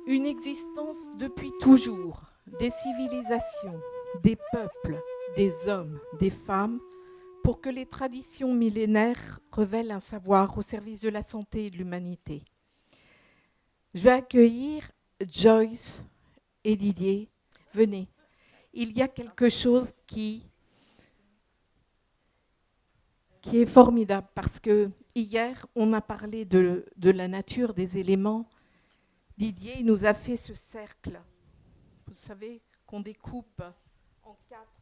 Une existence depuis toujours, des civilisations, des peuples, des hommes, des femmes, pour que les traditions millénaires révèlent un savoir au service de la santé et de l'humanité. Je vais accueillir Joyce et Didier. Venez. Il y a quelque chose qui est formidable parce que hier, on a parlé de la nature des éléments. Didier nous a fait ce cercle, vous savez, qu'on découpe en quatre.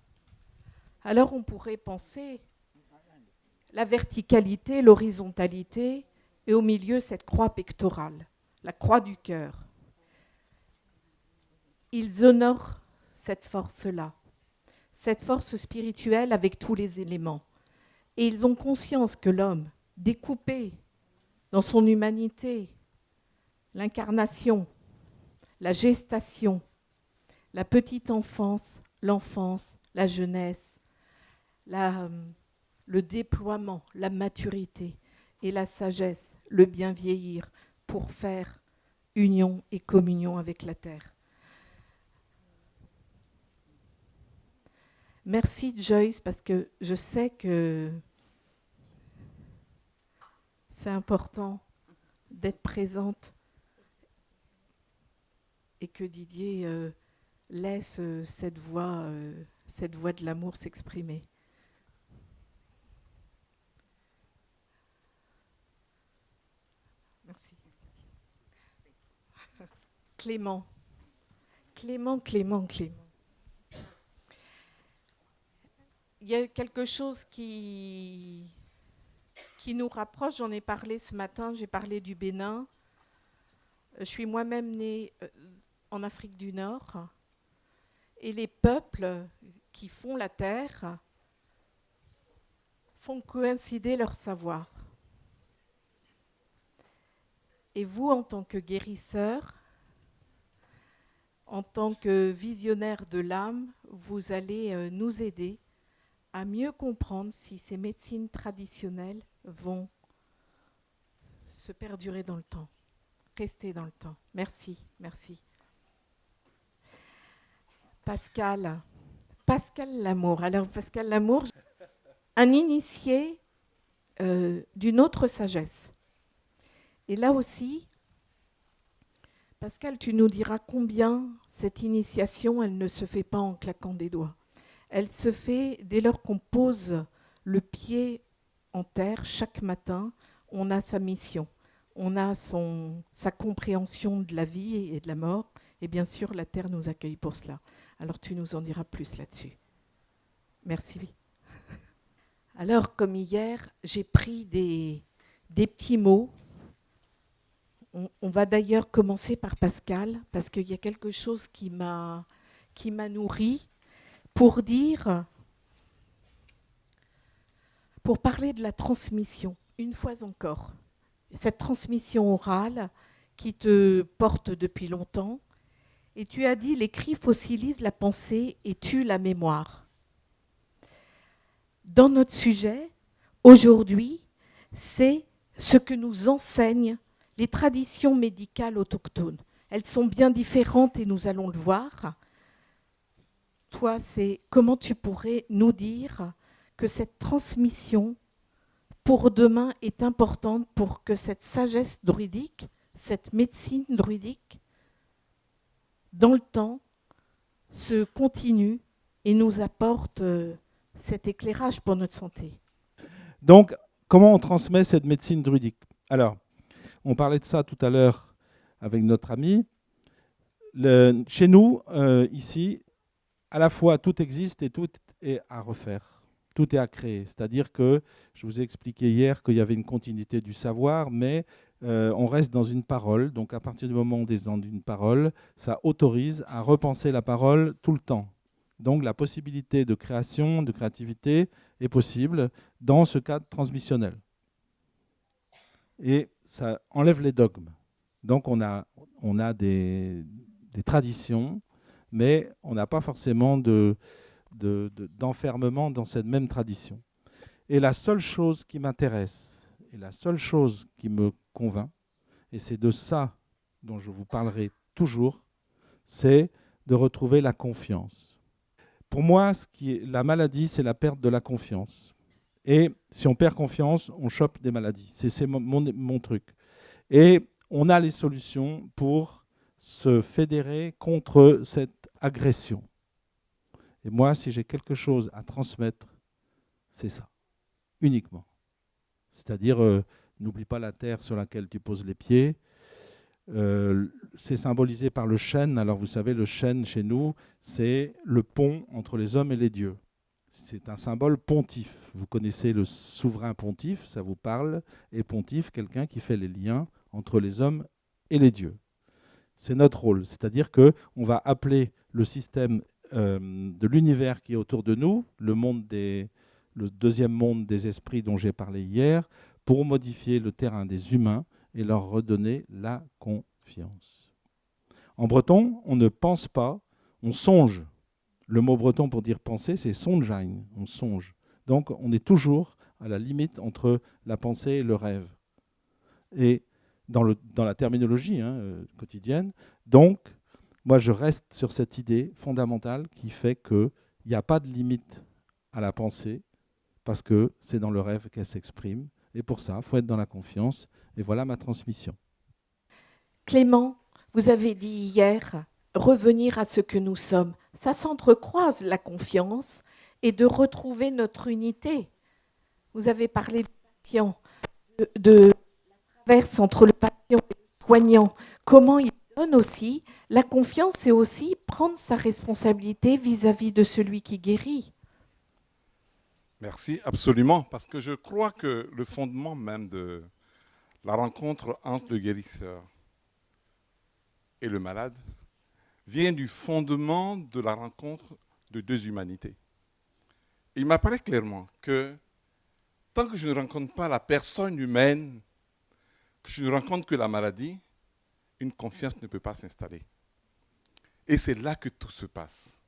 Alors on pourrait penser la verticalité, l'horizontalité, et au milieu cette croix pectorale, la croix du cœur. Ils honorent cette force-là, cette force spirituelle avec tous les éléments. Et ils ont conscience que l'homme, découpé dans son humanité, l'incarnation, la gestation, la petite enfance, l'enfance, la jeunesse, le déploiement, la maturité et la sagesse, le bien vieillir pour faire union et communion avec la terre. Merci Joyce parce que je sais que c'est important d'être présente et que Didier laisse cette voix de l'amour s'exprimer. Merci. Clément. Clément. Il y a quelque chose qui nous rapproche. J'en ai parlé ce matin, j'ai parlé du Bénin. Je suis moi-même née en Afrique du Nord. Et les peuples qui font la terre font coïncider leur savoir. Et vous, en tant que guérisseur, en tant que visionnaire de l'âme, vous allez nous aider à mieux comprendre si ces médecines traditionnelles vont se perdurer dans le temps, rester dans le temps. Merci. Pascal Lamour. Alors, Pascal Lamour, un initié d'une autre sagesse. Et là aussi, Pascal, tu nous diras combien cette initiation, elle ne se fait pas en claquant des doigts. Elle se fait dès lors qu'on pose le pied en terre chaque matin, on a sa mission, on a sa compréhension de la vie et de la mort, et bien sûr la terre nous accueille pour cela. Alors tu nous en diras plus là-dessus. Merci. Alors comme hier, j'ai pris des petits mots. On va d'ailleurs commencer par Pascal, parce qu'il y a quelque chose qui m'a nourri pour parler de la transmission, une fois encore. Cette transmission orale qui te porte depuis longtemps. Et tu as dit, l'écrit fossilise la pensée et tue la mémoire. Dans notre sujet, aujourd'hui, c'est ce que nous enseignent les traditions médicales autochtones. Elles sont bien différentes et nous allons le voir. Toi, c'est comment tu pourrais nous dire que cette transmission pour demain est importante pour que cette sagesse druidique, cette médecine druidique, dans le temps, se continue et nous apporte cet éclairage pour notre santé. Donc, comment on transmet cette médecine druidique? Alors, on parlait de ça tout à l'heure avec notre ami. Chez nous, ici, à la fois tout existe et tout est à refaire. Tout est à créer. C'est-à-dire que, je vous ai expliqué hier qu'il y avait une continuité du savoir, mais on reste dans une parole. Donc à partir du moment où on est dans une parole, ça autorise à repenser la parole tout le temps. Donc la possibilité de création, de créativité est possible dans ce cadre transmissionnel. Et ça enlève les dogmes. Donc on a des traditions, mais on n'a pas forcément d'enfermement dans cette même tradition. Et la seule chose qui m'intéresse, et la seule chose qui me convainc, et c'est de ça dont je vous parlerai toujours, c'est de retrouver la confiance. Pour moi, la maladie, c'est la perte de la confiance. Et si on perd confiance, on chope des maladies. C'est mon truc. Et on a les solutions pour se fédérer contre cette agression. Et moi, si j'ai quelque chose à transmettre, c'est ça, uniquement. C'est-à-dire, n'oublie pas la terre sur laquelle tu poses les pieds. C'est symbolisé par le chêne. Alors vous savez, le chêne chez nous, c'est le pont entre les hommes et les dieux. C'est un symbole pontif. Vous connaissez le souverain pontife, ça vous parle. Et pontife, quelqu'un qui fait les liens entre les hommes et les dieux. C'est notre rôle. C'est-à-dire qu'on va appeler le système de l'univers qui est autour de nous, le deuxième monde des esprits dont j'ai parlé hier, pour modifier le terrain des humains et leur redonner la confiance. En breton, on ne pense pas, on songe. Le mot breton pour dire penser, c'est sonjain, on songe. Donc on est toujours à la limite entre la pensée et le rêve. Et dans la terminologie quotidienne, donc moi je reste sur cette idée fondamentale qui fait qu'il n'y a pas de limite à la pensée parce que c'est dans le rêve qu'elle s'exprime. Et pour ça, il faut être dans la confiance. Et voilà ma transmission. Clément, vous avez dit hier, revenir à ce que nous sommes. Ça s'entrecroise, la confiance, et de retrouver notre unité. Vous avez parlé du patient, de la traverse entre le patient et le soignant. Comment il donne aussi. La confiance, c'est aussi prendre sa responsabilité vis-à-vis de celui qui guérit. Merci, absolument, parce que je crois que le fondement même de la rencontre entre le guérisseur et le malade vient du fondement de la rencontre de deux humanités. Il m'apparaît clairement que tant que je ne rencontre pas la personne humaine, que je ne rencontre que la maladie, une confiance ne peut pas s'installer. Et c'est là que tout se passe.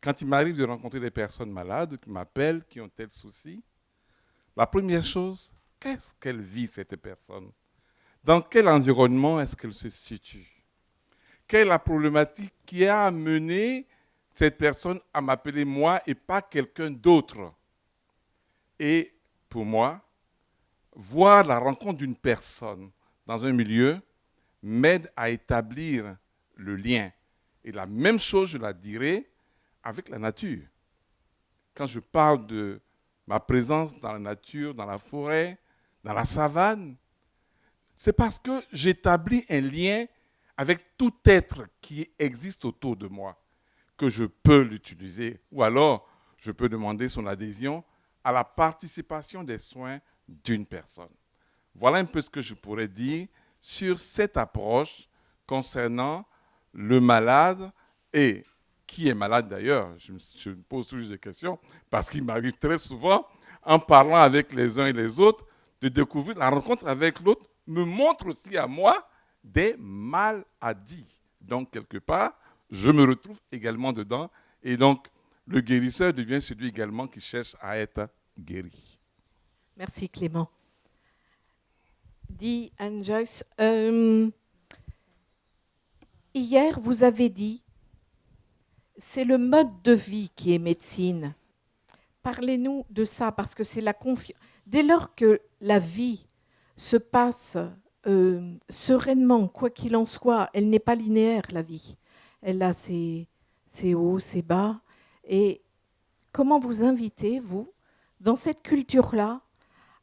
Quand il m'arrive de rencontrer des personnes malades qui m'appellent, qui ont tel souci, la première chose, qu'est-ce qu'elle vit, cette personne? Dans quel environnement est-ce qu'elle se situe? Quelle est la problématique qui a amené cette personne à m'appeler moi et pas quelqu'un d'autre? Et pour moi, voir la rencontre d'une personne dans un milieu m'aide à établir le lien. Et la même chose, je la dirais, avec la nature. Quand je parle de ma présence dans la nature, dans la forêt, dans la savane, c'est parce que j'établis un lien avec tout être qui existe autour de moi, que je peux l'utiliser, ou alors je peux demander son adhésion à la participation des soins d'une personne. Voilà un peu ce que je pourrais dire sur cette approche concernant le malade et qui est malade d'ailleurs. Je me pose toujours des questions parce qu'il m'arrive très souvent, en parlant avec les uns et les autres, de découvrir la rencontre avec l'autre me montre aussi à moi des maladies. Donc, quelque part, je me retrouve également dedans. Et donc, le guérisseur devient celui également qui cherche à être guéri. Merci Clément. Dit Anne Joyce, hier vous avez dit, c'est le mode de vie qui est médecine. Parlez-nous de ça, parce que c'est la confiance. Dès lors que la vie se passe sereinement, quoi qu'il en soit, elle n'est pas linéaire, la vie. Elle a ses hauts, ses bas. Et comment vous invitez, vous, dans cette culture-là,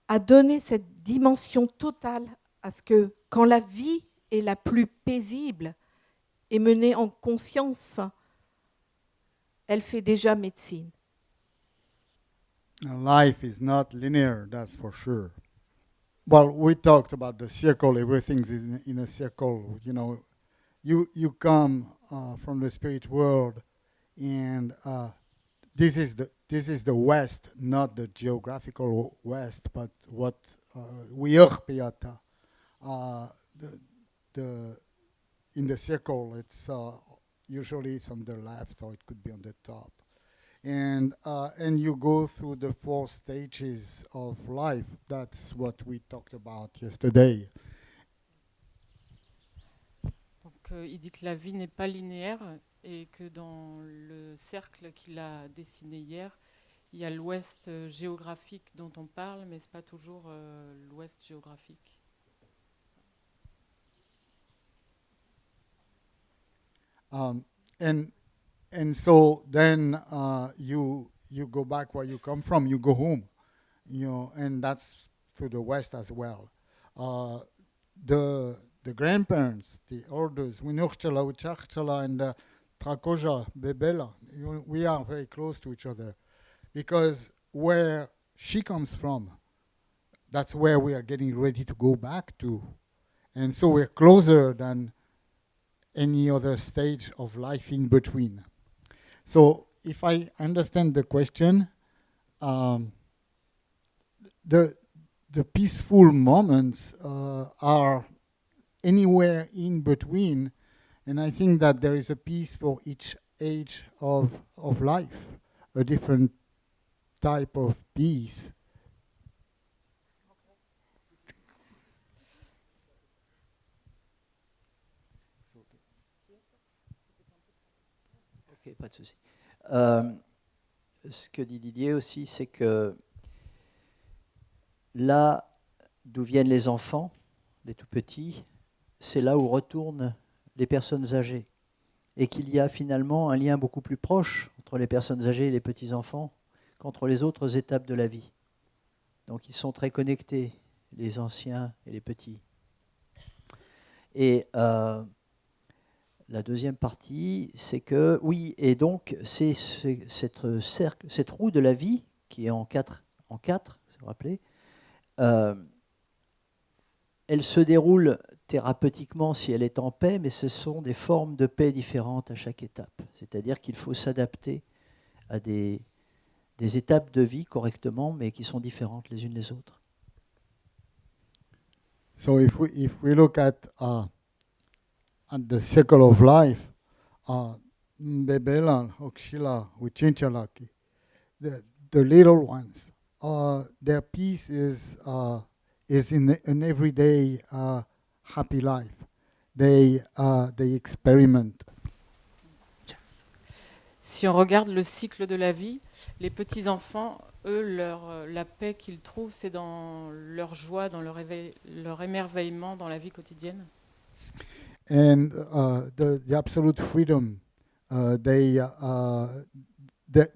à donner cette dimension totale à ce que, quand la vie est la plus paisible et menée en conscience, elle fait déjà médecine. Life is not linear, that's for sure. Well, we talked about the circle. Everything's in a circle. You know, you come from the spirit world, and this is the West, not the geographical West, but what we are Piata. The in the circle, it's usually it's on the left, or it could be on the top. And you go through the 4 stages of life. That's what we talked about yesterday. il dit que la vie n'est pas linéaire et que dans le cercle qu'il a dessiné hier, il y a l'ouest géographique dont on parle, mais ce n'est pas toujours l'ouest géographique. And so then you go back where you come from. You go home, and that's to the west as well. The grandparents, the elders, Winurchala, Ucharchala, and Trakoja, Bebela, we are very close to each other, because where she comes from, that's where we are getting ready to go back to, and so we're closer than any other stage of life in between. So if I understand the question, the peaceful moments are anywhere in between, and I think that there is a peace for each age of life, a different type of peace. Ok, pas de souci. Ce que dit Didier aussi, c'est que là d'où viennent les enfants, les tout petits, c'est là où retournent les personnes âgées. Et qu'il y a finalement un lien beaucoup plus proche entre les personnes âgées et les petits-enfants qu'entre les autres étapes de la vie. Donc ils sont très connectés, les anciens et les petits. Et la deuxième partie, c'est que, oui, et donc c'est cette roue de la vie qui est en quatre, vous vous rappelez, elle se déroule thérapeutiquement si elle est en paix, mais ce sont des formes de paix différentes à chaque étape. C'est-à-dire qu'il faut s'adapter à des étapes de vie correctement, mais qui sont différentes les unes des autres. So if we look at the cycle of life, Bebela, Okshila, Wichinchalaki, the little ones, their peace is in an everyday happy life. They experiment. Si on regarde le cycle de la vie, les petits-enfants, eux, la paix qu'ils trouvent, c'est dans leur joie, dans leur émerveillement dans la vie quotidienne. And the absolute freedom, the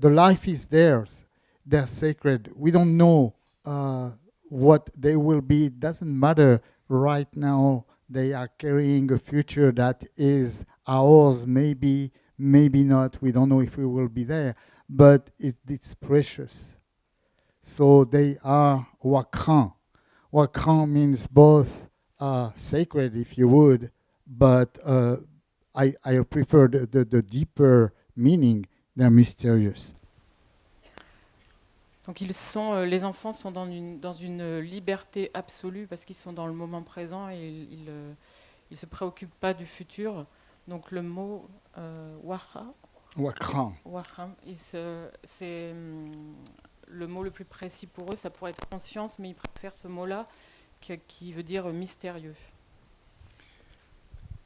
life is theirs. They're sacred. We don't know what they will be. It doesn't matter right now. They are carrying a future that is ours, maybe not. We don't know if we will be there, but it's precious. So they are wakran. Wakran means both sacred, if you would, but I prefer the deeper meaning. They're mysterious. Donc les enfants sont dans une liberté absolue parce qu'ils sont dans le moment présent et ils ne se préoccupent pas du futur. Donc le mot Wakran. C'est le mot le plus précis pour eux. Ça pourrait être conscience, mais ils préfèrent ce mot-là qui veut dire mystérieux.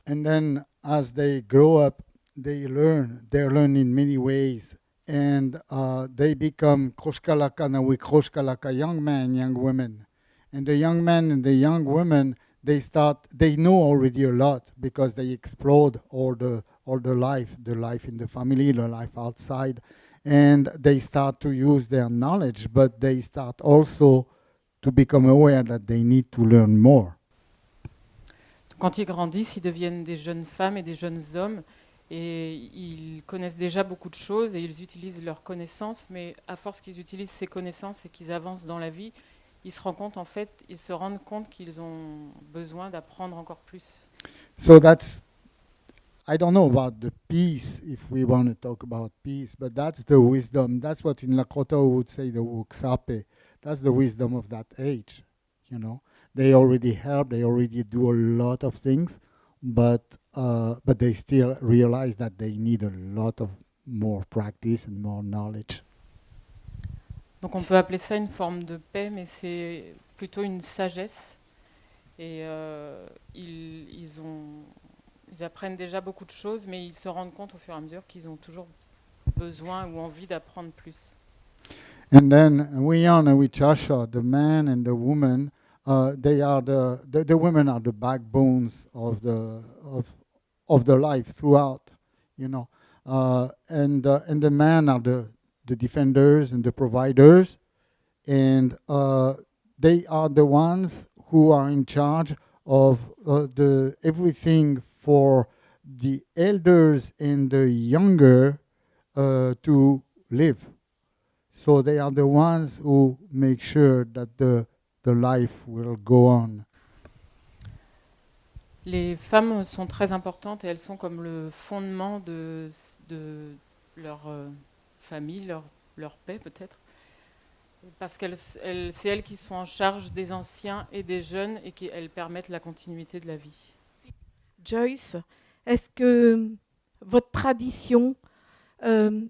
And then as they grow up, they learn in many ways. And they become kroshkalaka, now we kroshkalaka, young men, young women. And the young men and the young women, they know already a lot because they explored all the life in the family, the life outside. And they start to use their knowledge, but they start also to become aware that they need to learn more. Quand ils grandissent, ils deviennent des jeunes femmes et des jeunes hommes et ils connaissent déjà beaucoup de choses et ils utilisent leurs connaissances, mais à force qu'ils utilisent ces connaissances et qu'ils avancent dans la vie, ils se rendent compte qu'ils ont besoin d'apprendre encore plus. So that's, I don't know about the peace, if we want to talk about peace, but that's the wisdom. That's what in Lakota we would say the wuksape. That's the wisdom of that age, you know. They already help, they already do a lot of things, but they still realize that they need a lot of more practice and more knowledge. Donc on peut appeler ça une forme de paix, mais c'est plutôt une sagesse. Et ils ont Ils apprennent déjà beaucoup de choses, mais ils se rendent compte au fur et à mesure qu'ils ont toujours besoin ou envie d'apprendre plus. And then Wiyan and Wichasha, the man and the woman, they are the women are the backbones of the life throughout, you know, and the men are the defenders and the providers, and they are the ones who are in charge of the everything for the elders and the younger to live. So they are the ones who make sure that the life will go on. Les femmes sont très importantes et elles sont comme le fondement de leur famille, leur paix peut-être. Parce que c'est elles qui sont en charge des anciens et des jeunes et qu'elles permettent la continuité de la vie. Joyce, est-ce que votre tradition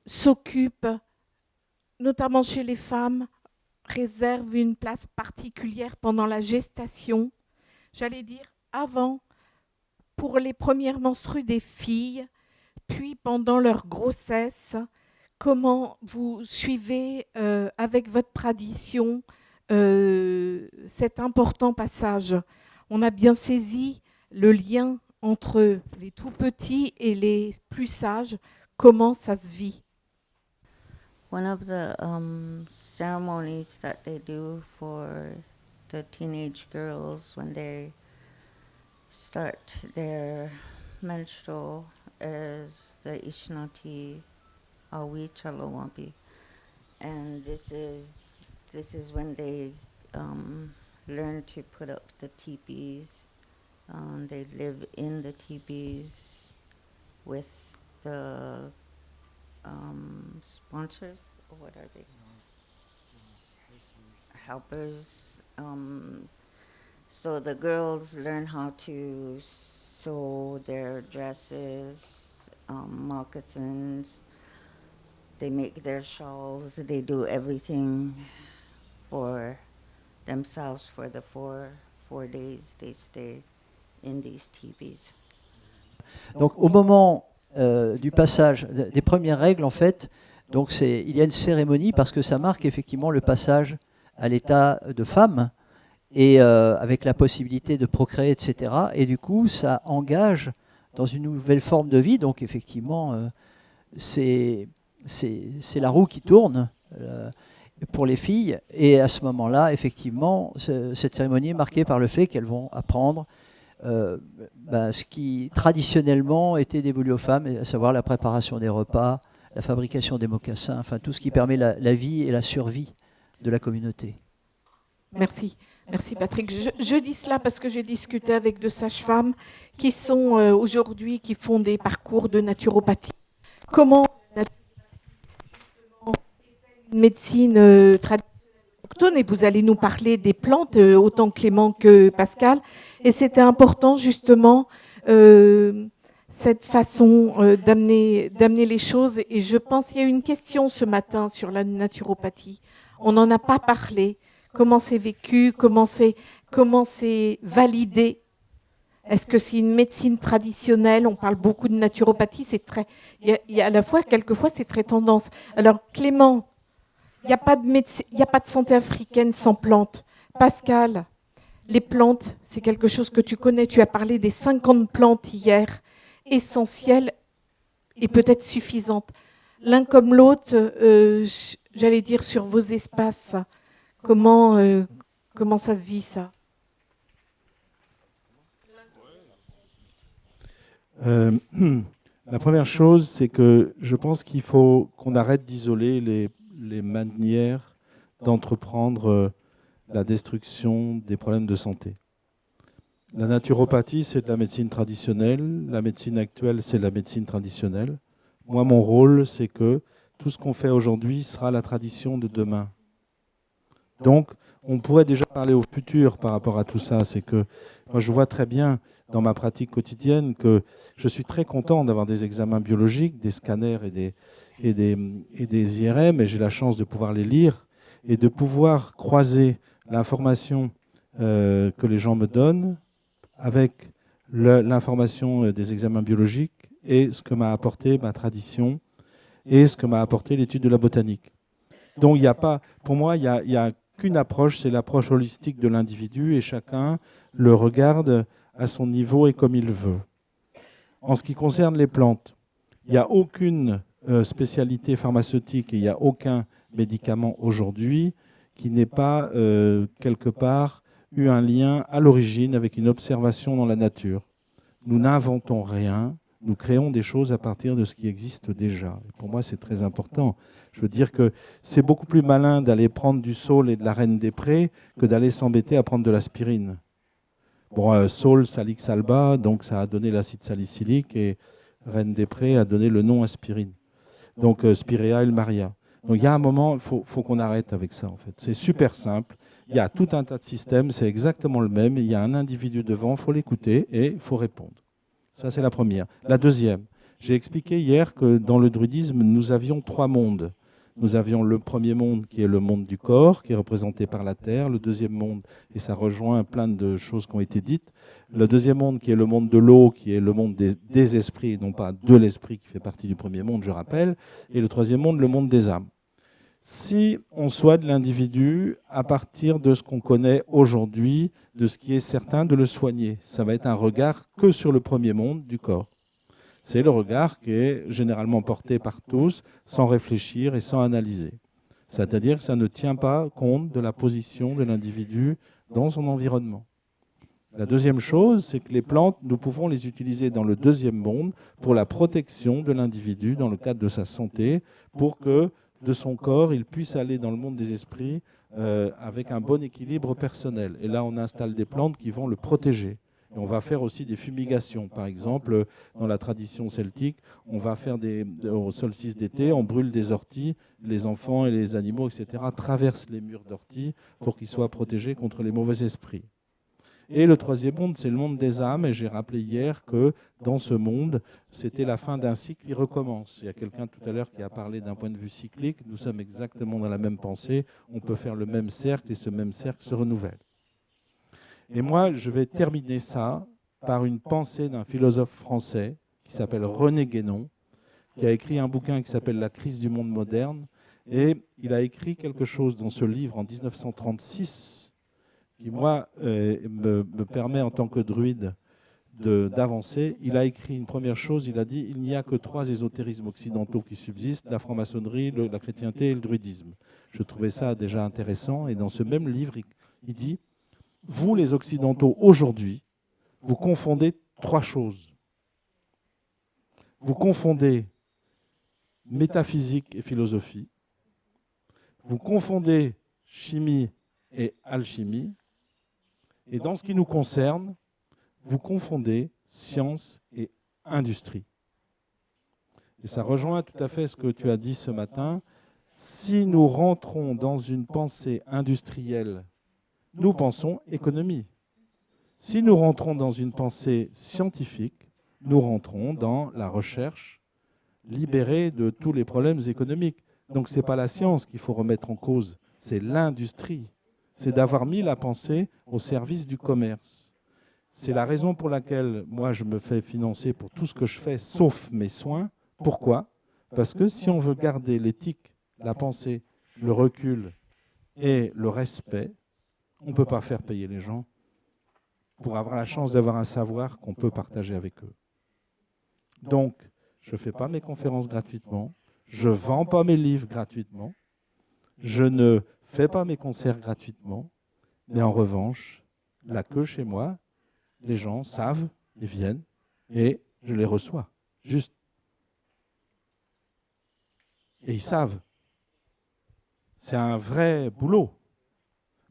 s'occupe, notamment chez les femmes, réserve une place particulière pendant la gestation, j'allais dire avant, pour les premières menstrues des filles, puis pendant leur grossesse? Comment vous suivez avec votre tradition cet important passage? On a bien saisi le lien entre les tout petits et les plus sages. Comment ça se vit? One of the ceremonies that they do for the teenage girls when they start their menstrual is the Ishnati Awi Chalawampi. And this is when they learn to put up the teepees. They live in the teepees with the sponsors, or what are they? Helpers. So the girls learn how to sew their dresses, moccasins. They make their shawls. They do everything for themselves for the four days they stay in these teepees. Donc au moment du passage des premières règles, en fait, donc il y a une cérémonie parce que ça marque effectivement le passage à l'état de femme et avec la possibilité de procréer, etc. Et du coup, ça engage dans une nouvelle forme de vie. Donc effectivement, c'est la roue qui tourne pour les filles. Et à ce moment-là, effectivement, cette cérémonie est marquée par le fait qu'elles vont apprendre ce qui traditionnellement était dévolu aux femmes, à savoir la préparation des repas, la fabrication des mocassins, enfin tout ce qui permet la vie et la survie de la communauté. Merci. Merci Patrick. Je dis cela parce que j'ai discuté avec deux sages-femmes qui sont aujourd'hui, qui font des parcours de naturopathie. Comment une médecine traditionnelle autochtone, et vous allez nous parler des plantes, autant Clément que Pascal, et c'était important justement cette façon d'amener les choses, et je pense qu'il y a eu une question ce matin sur la naturopathie. On n'en a pas parlé. Comment c'est vécu, comment c'est validé? Est-ce que c'est une médecine traditionnelle? On parle beaucoup de naturopathie, c'est très, il y a à la fois, quelquefois, c'est très tendance. Alors, Clément, il n'y a pas de santé africaine sans plantes. Pascal, les plantes, c'est quelque chose que tu connais. Tu as parlé des 50 plantes hier, essentielles et peut-être suffisantes. L'un comme l'autre, j'allais dire sur vos espaces. Comment ça se vit, ça? La première chose, c'est que je pense qu'il faut qu'on arrête d'isoler les manières d'entreprendre la destruction des problèmes de santé. La naturopathie, c'est de la médecine traditionnelle. La médecine actuelle, c'est de la médecine traditionnelle. Moi, mon rôle, c'est que tout ce qu'on fait aujourd'hui sera la tradition de demain. Donc, on pourrait déjà parler au futur par rapport à tout ça. C'est que moi, je vois très bien dans ma pratique quotidienne que je suis très content d'avoir des examens biologiques, des scanners et des IRM, et j'ai la chance de pouvoir les lire et de pouvoir croiser l'information que les gens me donnent avec l'information des examens biologiques et ce que m'a apporté ma tradition et ce que m'a apporté l'étude de la botanique. Donc il n'y a pas, pour moi, il y a qu'une approche, c'est l'approche holistique de l'individu et chacun le regarde à son niveau et comme il veut. En ce qui concerne les plantes, il n'y a aucune spécialité pharmaceutique et il n'y a aucun médicament aujourd'hui qui n'ait pas quelque part eu un lien à l'origine avec une observation dans la nature. Nous n'inventons rien, nous créons des choses à partir de ce qui existe déjà. Et pour moi, c'est très important. Je veux dire que c'est beaucoup plus malin d'aller prendre du saule et de la reine des prés que d'aller s'embêter à prendre de l'aspirine. Bon, saule, salix alba, donc ça a donné l'acide salicylique et reine des prés a donné le nom aspirine. Donc Spirea elmaria. Donc il y a un moment, il faut qu'on arrête avec ça en fait. C'est super simple. Il y a tout un tas de systèmes, c'est exactement le même. Il y a un individu devant, il faut l'écouter et il faut répondre. Ça, c'est la première. La deuxième, j'ai expliqué hier que dans le druidisme, nous avions 3 mondes. Nous avions le premier monde qui est le monde du corps, qui est représenté par la terre. Le deuxième monde, et ça rejoint plein de choses qui ont été dites. Le deuxième monde qui est le monde de l'eau, qui est le monde des esprits, et non pas de l'esprit qui fait partie du premier monde, je rappelle. Et le troisième monde, le monde des âmes. Si on soigne l'individu à partir de ce qu'on connaît aujourd'hui, de ce qui est certain de le soigner, ça va être un regard que sur le premier monde du corps. C'est le regard qui est généralement porté par tous, sans réfléchir et sans analyser. C'est-à-dire que ça ne tient pas compte de la position de l'individu dans son environnement. La deuxième chose, c'est que les plantes, nous pouvons les utiliser dans le deuxième monde pour la protection de l'individu dans le cadre de sa santé, pour que de son corps, il puisse aller dans le monde des esprits avec un bon équilibre personnel. Et là, on installe des plantes qui vont le protéger. Et on va faire aussi des fumigations. Par exemple, dans la tradition celtique, on va faire au solstice d'été, on brûle des orties, les enfants et les animaux, etc., traversent les murs d'orties pour qu'ils soient protégés contre les mauvais esprits. Et le troisième monde, c'est le monde des âmes. Et j'ai rappelé hier que dans ce monde, c'était la fin d'un cycle qui recommence. Il y a quelqu'un tout à l'heure qui a parlé d'un point de vue cyclique. Nous sommes exactement dans la même pensée. On peut faire le même cercle et ce même cercle se renouvelle. Et moi, je vais terminer ça par une pensée d'un philosophe français qui s'appelle René Guénon, qui a écrit un bouquin qui s'appelle La crise du monde moderne. Et il a écrit quelque chose dans ce livre en 1936 qui, moi, me permet en tant que druide d'avancer. Il a écrit une première chose, il a dit « Il n'y a que 3 ésotérismes occidentaux qui subsistent, la franc-maçonnerie, la chrétienté et le druidisme ». Je trouvais ça déjà intéressant. Et dans ce même livre, il dit « Vous, les occidentaux, aujourd'hui, vous confondez 3 choses. Vous confondez métaphysique et philosophie. Vous confondez chimie et alchimie. Et dans ce qui nous concerne, vous confondez science et industrie. » Et ça rejoint tout à fait ce que tu as dit ce matin. Si nous rentrons dans une pensée industrielle, nous pensons économie. Si nous rentrons dans une pensée scientifique, nous rentrons dans la recherche libérée de tous les problèmes économiques. Donc ce n'est pas la science qu'il faut remettre en cause, c'est l'industrie. C'est d'avoir mis la pensée au service du commerce. C'est la raison pour laquelle moi je me fais financer pour tout ce que je fais, sauf mes soins. Pourquoi ? Parce que si on veut garder l'éthique, la pensée, le recul et le respect, on ne peut pas faire payer les gens pour avoir la chance d'avoir un savoir qu'on peut partager avec eux. Donc, je ne fais pas mes conférences gratuitement, je ne vends pas mes livres gratuitement, je ne fais pas mes concerts gratuitement, mais en revanche, là que chez moi, les gens savent, ils viennent et je les reçois. Juste. Et ils savent. C'est un vrai boulot.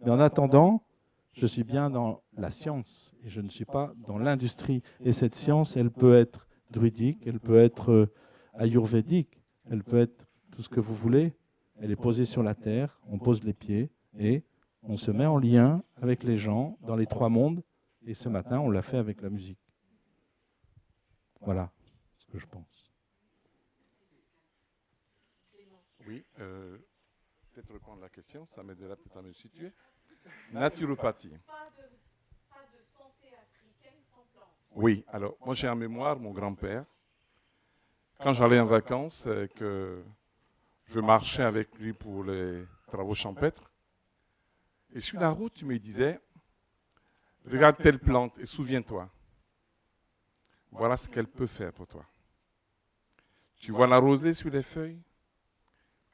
Mais en attendant, je suis bien dans la science et je ne suis pas dans l'industrie. Et cette science, elle peut être druidique, elle peut être ayurvédique, elle peut être tout ce que vous voulez. Elle est posée sur la terre, on pose les pieds et on se met en lien avec les gens dans les 3 mondes. Et ce matin, on l'a fait avec la musique. Voilà ce que je pense. Oui, peut-être répondre à la question, ça m'aidera peut-être à me situer. Naturopathie. Pas de santé africaine sans plante. Oui, alors moi j'ai en mémoire mon grand-père. Quand j'allais en vacances et que je marchais avec lui pour les travaux champêtres, et sur la route, il me disait, regarde telle plante et souviens-toi, voilà ce qu'elle peut faire pour toi. Tu vois la rosée sur les feuilles?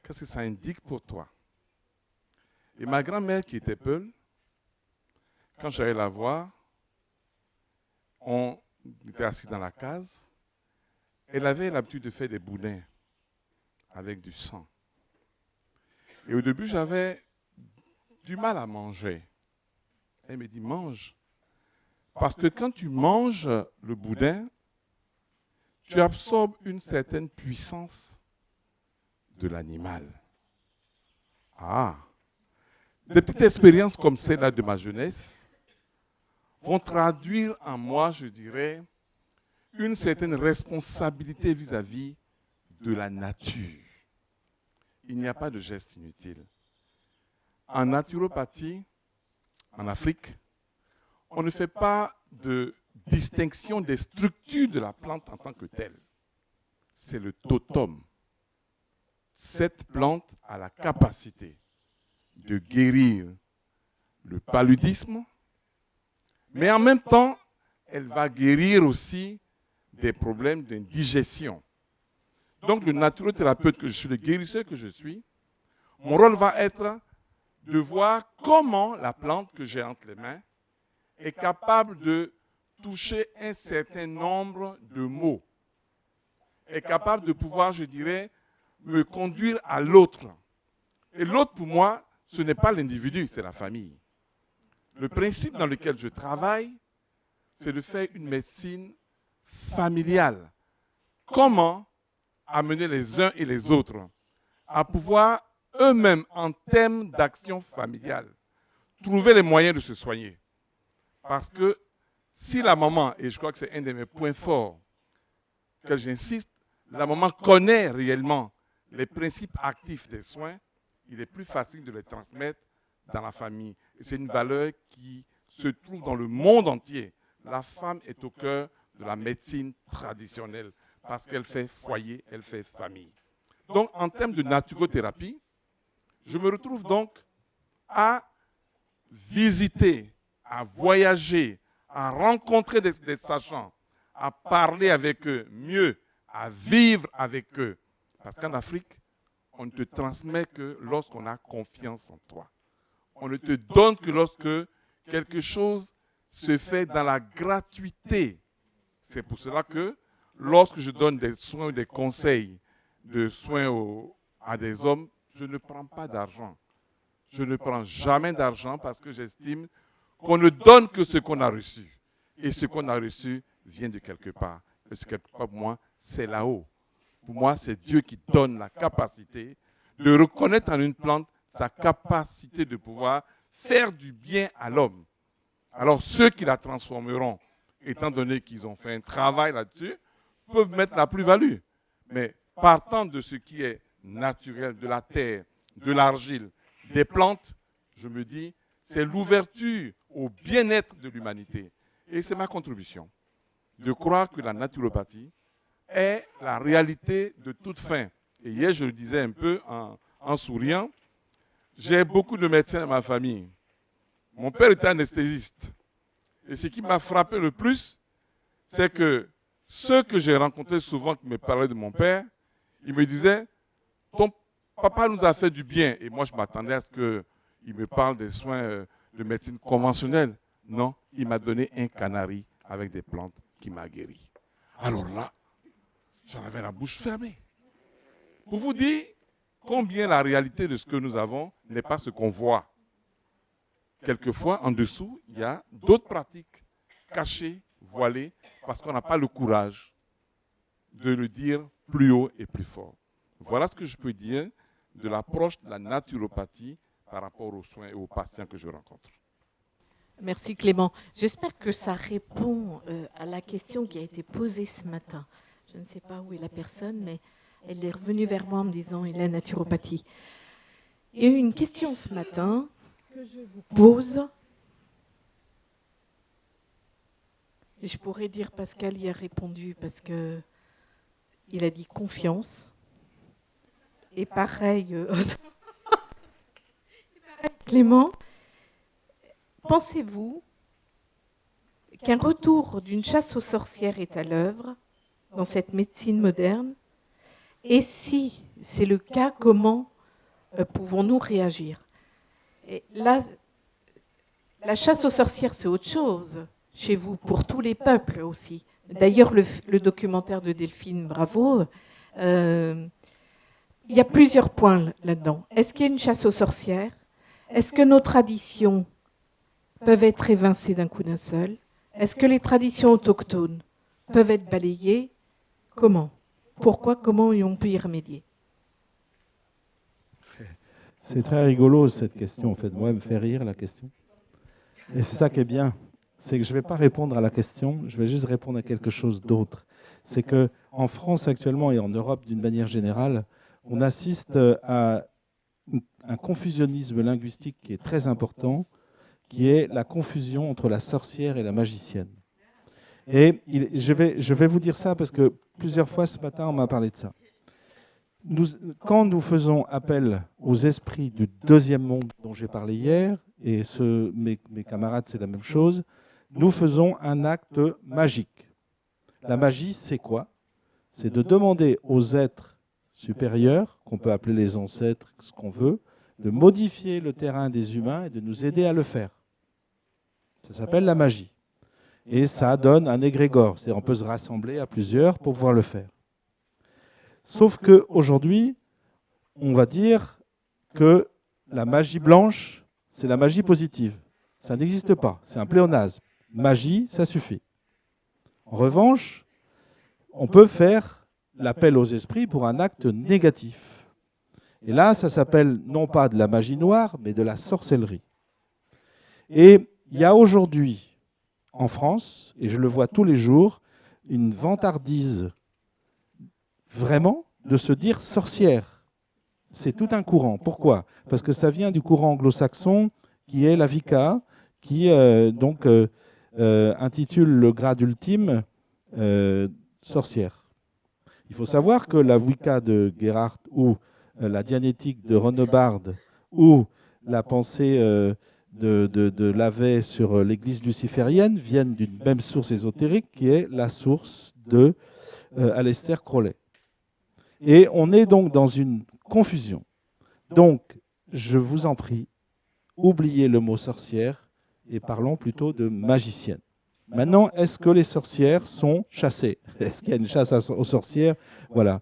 Qu'est-ce que ça indique pour toi? Et ma grand-mère qui était Peul, quand j'allais la voir, on était assis dans la case. Elle avait l'habitude de faire des boudins avec du sang. Et au début, j'avais du mal à manger. Elle me dit, mange. Parce que quand tu manges le boudin, tu absorbes une certaine puissance de l'animal. Ah! Des petites expériences comme celle-là de ma jeunesse vont traduire en moi, je dirais, une certaine responsabilité vis-à-vis de la nature. Il n'y a pas de geste inutile. En naturopathie, en Afrique, on ne fait pas de distinction des structures de la plante en tant que telle. C'est le totem. Cette plante a la capacité de guérir le paludisme, mais en même temps, elle va guérir aussi des problèmes d'indigestion. Donc, le naturothérapeute que je suis, le guérisseur que je suis, mon rôle va être de voir comment la plante que j'ai entre les mains est capable de toucher un certain nombre de maux, est capable de pouvoir, je dirais, me conduire à l'autre. Et l'autre, pour moi, ce n'est pas l'individu, c'est la famille. Le principe dans lequel je travaille, c'est de faire une médecine familiale. Comment amener les uns et les autres à pouvoir eux-mêmes, en termes d'action familiale, trouver les moyens de se soigner. Parce que si la maman, et je crois que c'est un de mes points forts, que j'insiste, la maman connaît réellement les principes actifs des soins, il est plus facile de les transmettre dans la famille. Et c'est une valeur qui se trouve dans le monde entier. La femme est au cœur de la médecine traditionnelle parce qu'elle fait foyer, elle fait famille. Donc, en termes de naturothérapie, je me retrouve donc à visiter, à voyager, à rencontrer des sachants, à parler avec eux, mieux, à vivre avec eux. Parce qu'en Afrique, on ne te transmet que lorsqu'on a confiance en toi. On ne te donne que lorsque quelque chose se fait dans la gratuité. C'est pour cela que lorsque je donne des soins ou des conseils de soins à des hommes, je ne prends pas d'argent. Je ne prends jamais d'argent parce que j'estime qu'on ne donne que ce qu'on a reçu. Et ce qu'on a reçu vient de quelque part. Et ce quelque part, pour moi, c'est là-haut. Pour moi, c'est Dieu qui donne la capacité de reconnaître en une plante sa capacité de pouvoir faire du bien à l'homme. Alors, ceux qui la transformeront, étant donné qu'ils ont fait un travail là-dessus, peuvent mettre la plus-value. Mais partant de ce qui est naturel, de la terre, de l'argile, des plantes, je me dis, c'est l'ouverture au bien-être de l'humanité. Et c'est ma contribution de croire que la naturopathie est la réalité de toute fin. Et hier, je le disais un peu en souriant, j'ai beaucoup de médecins dans ma famille. Mon père était anesthésiste. Et ce qui m'a frappé le plus, c'est que ceux que j'ai rencontrés souvent qui me parlaient de mon père, ils me disaient, ton papa nous a fait du bien. Et moi, je m'attendais à ce qu'il me parle des soins de médecine conventionnelle. Non, il m'a donné un canari avec des plantes qui m'a guéri. Alors là, j'en avais la bouche fermée. Pour vous dire combien la réalité de ce que nous avons n'est pas ce qu'on voit. Quelquefois, en dessous, il y a d'autres pratiques cachées, voilées, parce qu'on n'a pas le courage de le dire plus haut et plus fort. Voilà ce que je peux dire de l'approche de la naturopathie par rapport aux soins et aux patients que je rencontre. Merci Clément. J'espère que ça répond à la question qui a été posée ce matin. Je ne sais pas où est la personne, mais elle est revenue vers moi en me disant « il la naturopathie ». Il y a eu une question ce matin que je vous pose. Et je pourrais dire, Pascal y a répondu parce que il a dit confiance. Et pareil, Clément, pensez-vous qu'un retour d'une chasse aux sorcières est à l'œuvre dans cette médecine moderne? Et si c'est le cas, comment pouvons-nous réagir? Et là, la chasse aux sorcières, c'est autre chose chez vous, pour tous les peuples aussi. D'ailleurs, le documentaire de Delphine, bravo, il y a plusieurs points là-dedans. Est-ce qu'il y a une chasse aux sorcières? Est-ce que nos traditions peuvent être évincées d'un coup d'un seul? Est-ce que les traditions autochtones peuvent être balayées? Comment? Pourquoi? Comment on peut y remédier? C'est très rigolo cette question, en fait. Moi, elle me fait rire la question. Et c'est ça qui est bien. C'est que je ne vais pas répondre à la question, je vais juste répondre à quelque chose d'autre. C'est qu'en France actuellement et en Europe d'une manière générale, on assiste à un confusionnisme linguistique qui est très important, qui est la confusion entre la sorcière et la magicienne. Et je vais vous dire ça parce que plusieurs fois ce matin, on m'a parlé de ça. Quand nous faisons appel aux esprits du deuxième monde dont j'ai parlé hier, et mes camarades, c'est la même chose, nous faisons un acte magique. La magie, c'est quoi? C'est de demander aux êtres supérieurs, qu'on peut appeler les ancêtres, ce qu'on veut, de modifier le terrain des humains et de nous aider à le faire. Ça s'appelle la magie. Et ça donne un égrégore, c'est-à-dire on peut se rassembler à plusieurs pour pouvoir le faire. Sauf qu'aujourd'hui, on va dire que la magie blanche, c'est la magie positive. Ça n'existe pas, c'est un pléonasme. Magie, ça suffit. En revanche, on peut faire l'appel aux esprits pour un acte négatif. Et là, ça s'appelle non pas de la magie noire, mais de la sorcellerie. Et il y a aujourd'hui, en France, et je le vois tous les jours, une vantardise vraiment de se dire sorcière. C'est tout un courant. Pourquoi? Parce que ça vient du courant anglo-saxon qui est la Wicca, qui intitule le grade ultime sorcière. Il faut savoir que la Wicca de Gerhardt ou la dianétique de Ronebard ou la pensée de Lavey sur l'église luciférienne viennent d'une même source ésotérique qui est la source de Aleister Crowley. Et on est donc dans une confusion. Donc, je vous en prie, oubliez le mot sorcière et parlons plutôt de magicienne. Maintenant, est-ce que les sorcières sont chassées? Est-ce qu'il y a une chasse aux sorcières? Voilà.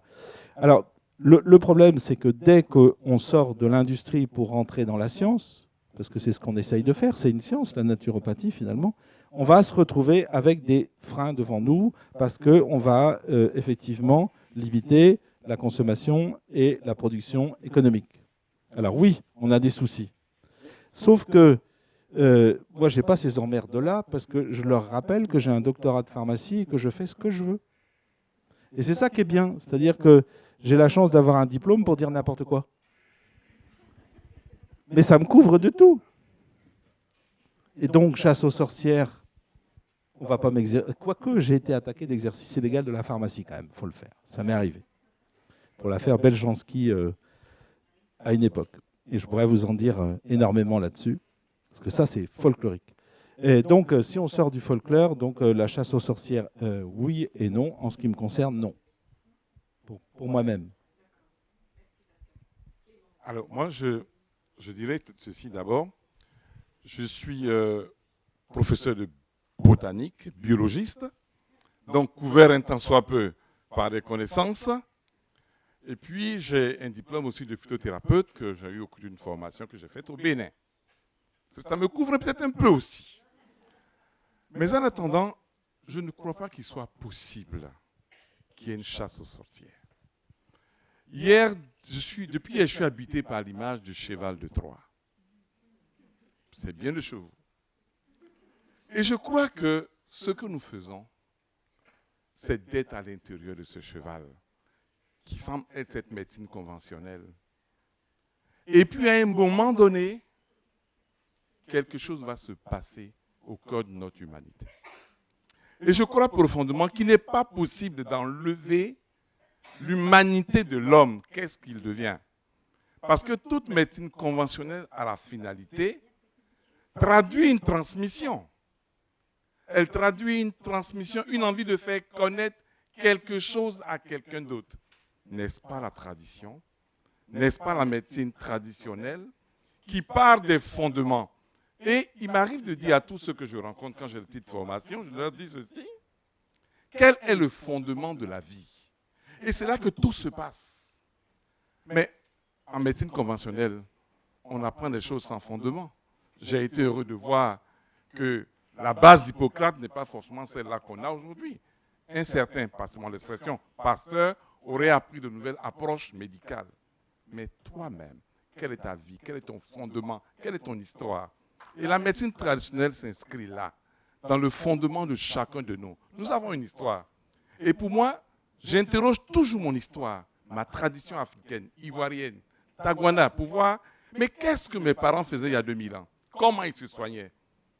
Alors, le problème, c'est que dès qu'on sort de l'industrie pour rentrer dans la science, parce que c'est ce qu'on essaye de faire, c'est une science, la naturopathie finalement, on va se retrouver avec des freins devant nous parce qu'on va effectivement limiter la consommation et la production économique. Alors oui, on a des soucis. Sauf que moi, je n'ai pas ces emmerdes-là parce que je leur rappelle que j'ai un doctorat de pharmacie et que je fais ce que je veux. Et c'est ça qui est bien. C'est-à-dire que j'ai la chance d'avoir un diplôme pour dire n'importe quoi. Mais ça me couvre de tout. Et donc, chasse aux sorcières, on va pas m'exercer. Quoique j'ai été attaqué d'exercice illégal de la pharmacie quand même, il faut le faire. Ça m'est arrivé. Pour l'affaire Beljanski à une époque. Et je pourrais vous en dire énormément là-dessus. Parce que ça, c'est folklorique. Et donc, si on sort du folklore, donc la chasse aux sorcières, oui et non. En ce qui me concerne, non. Pour moi-même. Alors, moi, je dirais ceci d'abord. Je suis professeur de botanique, biologiste, donc couvert un tant soit peu par des connaissances. Et puis, j'ai un diplôme aussi de phytothérapeute que j'ai eu au cours d'une formation que j'ai faite au Bénin. Ça me couvre peut-être un peu aussi. Mais en attendant, je ne crois pas qu'il soit possible qu'il y ait une chasse aux sorcières. Depuis hier, je suis habité par l'image du cheval de Troie. C'est bien le chevaux. Et je crois que ce que nous faisons, c'est d'être à l'intérieur de ce cheval, qui semble être cette médecine conventionnelle. Et puis, à un moment donné, quelque chose va se passer au cœur de notre humanité. Et je crois profondément qu'il n'est pas possible d'enlever l'humanité de l'homme. Qu'est-ce qu'il devient? Parce que toute médecine conventionnelle a la finalité traduit une transmission. Elle traduit une transmission, une envie de faire connaître quelque chose à quelqu'un d'autre. N'est-ce pas la tradition? N'est-ce pas la médecine traditionnelle qui part des fondements? Et il m'arrive de dire à tous ceux que je rencontre quand j'ai une petite formation, je leur dis ceci: quel est le fondement de la vie? Et c'est là que tout se passe. Mais en médecine conventionnelle, on apprend des choses sans fondement. J'ai été heureux de voir que la base d'Hippocrate n'est pas forcément celle-là qu'on a aujourd'hui. Un certain, passez-moi l'expression, pasteur aurait appris de nouvelles approches médicales. Mais toi-même, quelle est ta vie? Quel est ton fondement? Quelle est ton histoire? Et la médecine traditionnelle s'inscrit là, dans le fondement de chacun de nous. Nous avons une histoire. Et pour moi, j'interroge toujours mon histoire, ma tradition africaine, ivoirienne, taguana, pour voir, mais qu'est-ce que mes parents faisaient il y a 2000 ans? Comment ils se soignaient?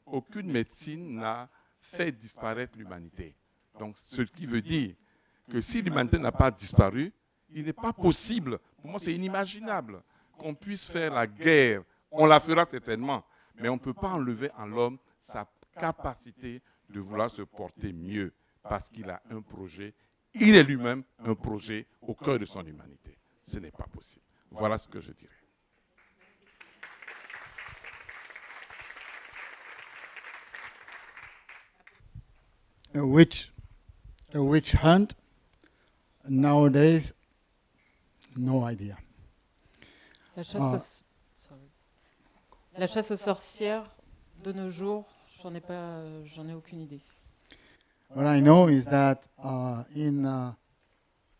Aucune médecine n'a fait disparaître l'humanité. Donc, ce qui veut dire que si l'humanité n'a pas disparu, il n'est pas possible, pour moi c'est inimaginable, qu'on puisse faire la guerre. On la fera certainement, mais on ne peut pas enlever en l'homme sa capacité de vouloir se porter mieux, parce qu'il a un projet, il est lui-même un projet au cœur de son humanité. Ce n'est pas possible. Voilà ce que je dirais. A witch hunt, nowadays, no idea. La chasse, la chasse aux sorcières, de nos jours, j'en ai aucune idée. What I know is that in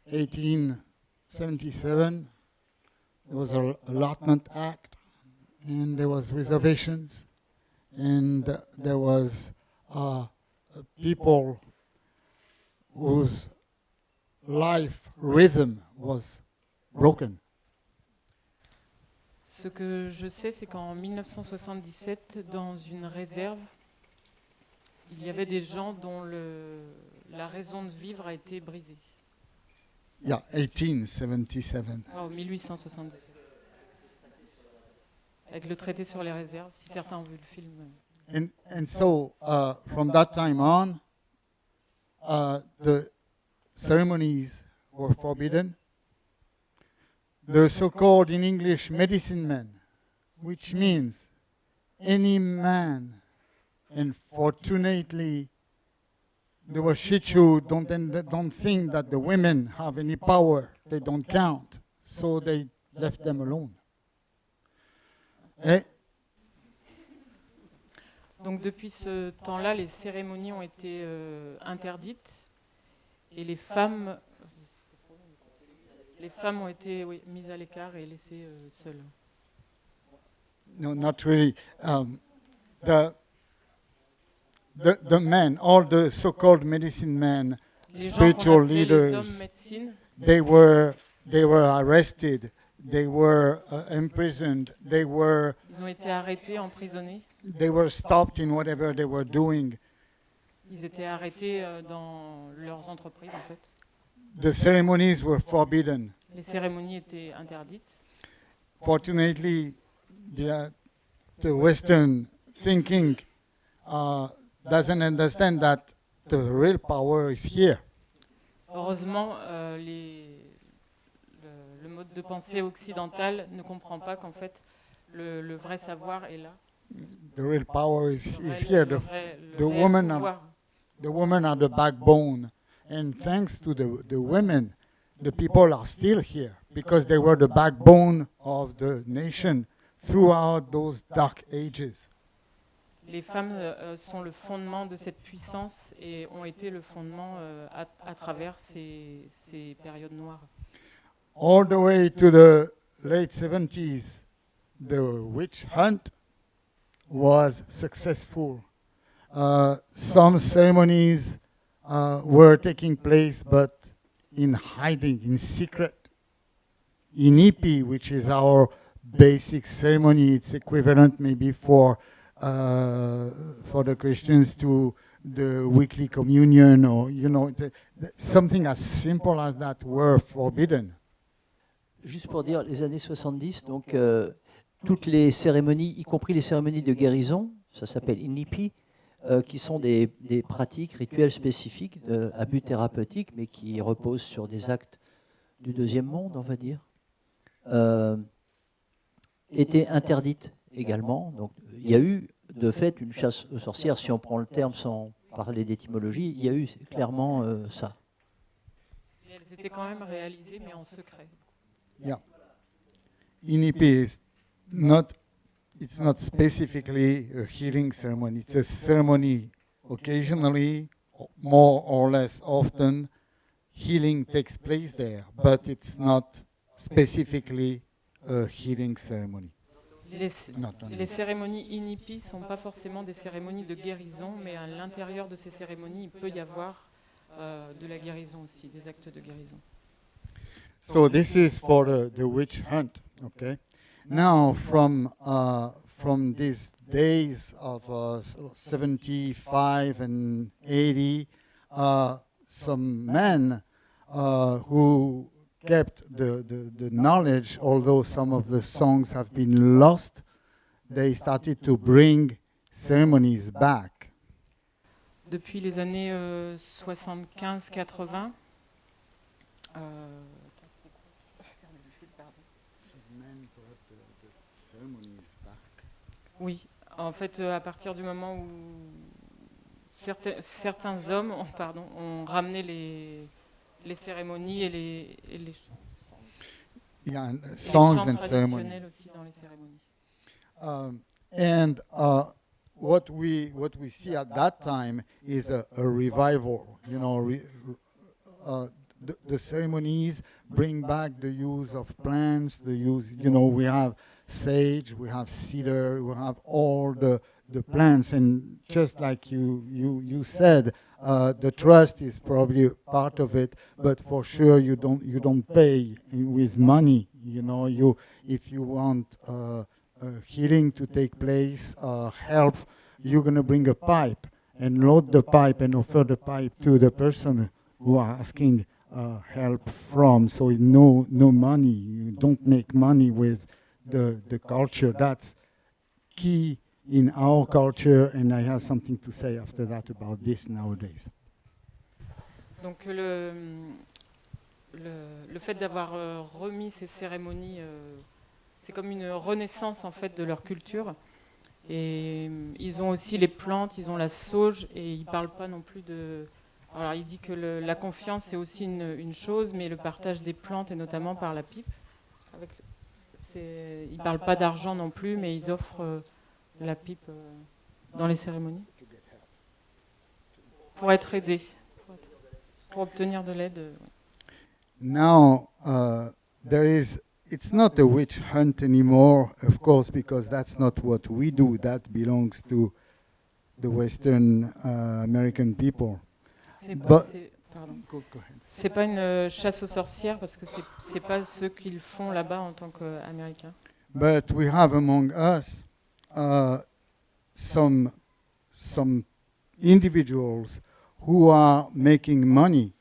1877, there was a allotment act, and there was reservations, and there was people whose life rhythm was broken. Ce que je sais, c'est qu'en 1977, dans une réserve, il y avait des gens dont la raison de vivre a été brisée. Yeah, 1877. En 1877. Avec le traité sur les réserves, si certains ont vu le film. And so from that time on, the ceremonies were forbidden. The so-called in English medicine men, which means any man, and fortunately the Washichu don't think that the women have any power, they don't count, so they left them alone. Donc depuis ce temps-là, les cérémonies ont été interdites et les femmes ont été mises à l'écart et laissées seules. No, not really. The men, all the so-called medicine men, Les gens spiritual qu'on appelait les leaders, hommes médecine, they were arrested, they were imprisoned, they were ils ont été arrêtés, emprisonnés. stopped in whatever they were doing. Ils étaient arrêtés dans leurs entreprises, en fait. The ceremonies were forbidden. Les cérémonies étaient interdites. Fortunately, the Western thinking doesn't understand that the real power is here. Heureusement, le mode de pensée occidental ne comprend pas qu'en fait, le vrai savoir est là. The real power is Le here. réel- le vrai- le the réel women pouvoir. The women are the backbone, and thanks to the women, the people are still here because they were the backbone of the nation throughout those dark ages. Les femmes sont le fondement de cette puissance et ont été le fondement à travers ces périodes noires. All the way to the late 70s, the witch hunt was successful. Some ceremonies were taking place, but in hiding, in secret. In Ipi, which is our basic ceremony, it's equivalent maybe for the Christians to the weekly communion, or something as simple as that were forbidden. Juste pour dire, les années 70, donc toutes les cérémonies, y compris les cérémonies de guérison, ça s'appelle inipi, qui sont des pratiques rituelles spécifiques à but thérapeutique, mais qui reposent sur des actes du deuxième monde, on va dire, étaient interdites également. Donc il y a eu de fait une chasse aux sorcières, si on prend le terme sans parler d'étymologie, il y a eu clairement ça. Et elles étaient quand même réalisées, mais en secret. Yeah. Inipi is not, it's not specifically a healing ceremony. It's a ceremony occasionally, more or less often, healing takes place there, but it's not specifically a healing ceremony. Les cérémonies inipi ne sont pas forcément des cérémonies de guérison, mais à l'intérieur de ces cérémonies, il peut y avoir de la guérison aussi, des actes de guérison. So this is for the witch hunt, okay? Now from these days of 75 and 80, some men who kept the knowledge, although some of the songs have been lost, they started to bring ceremonies back. Depuis les années 75-80, oui, en fait, à partir du moment où certains hommes ont ramené les cérémonies et les Yeah, and les songs chants and ceremonies. traditionnels aussi dans les cérémonies. And what we see at that time is a revival. You know, the ceremonies bring back the use of plants. The use, we have sage, we have cedar, we have all the plants, and just like you said, the trust is probably part of it, but for sure you don't pay with money. If you want healing to take place, help, you're going to bring a pipe and load the pipe and offer the pipe to the person who are asking help from. So no money. You don't make money with the culture. That's key in our culture, and I have something to say after that about this nowadays. Donc le fait d'avoir remis ces cérémonies, c'est comme une renaissance en fait de leur culture. Et ils ont aussi les plantes, ils ont la sauge, et ils ne parlent pas non plus de... Alors il dit que la confiance c'est aussi une chose, mais le partage des plantes, et notamment par la pipe. Ils ne parlent pas d'argent non plus, mais ils offrent la pipe dans les cérémonies. Pour être aidés, pour obtenir de l'aide. Now, it's not a witch hunt anymore, of course, because that's not what we do. That belongs to the Western American people. C'est pas une chasse aux sorcières, parce que c'est pas ce qu'ils font là-bas en tant qu'Américains. But we have among us some individuals who are making money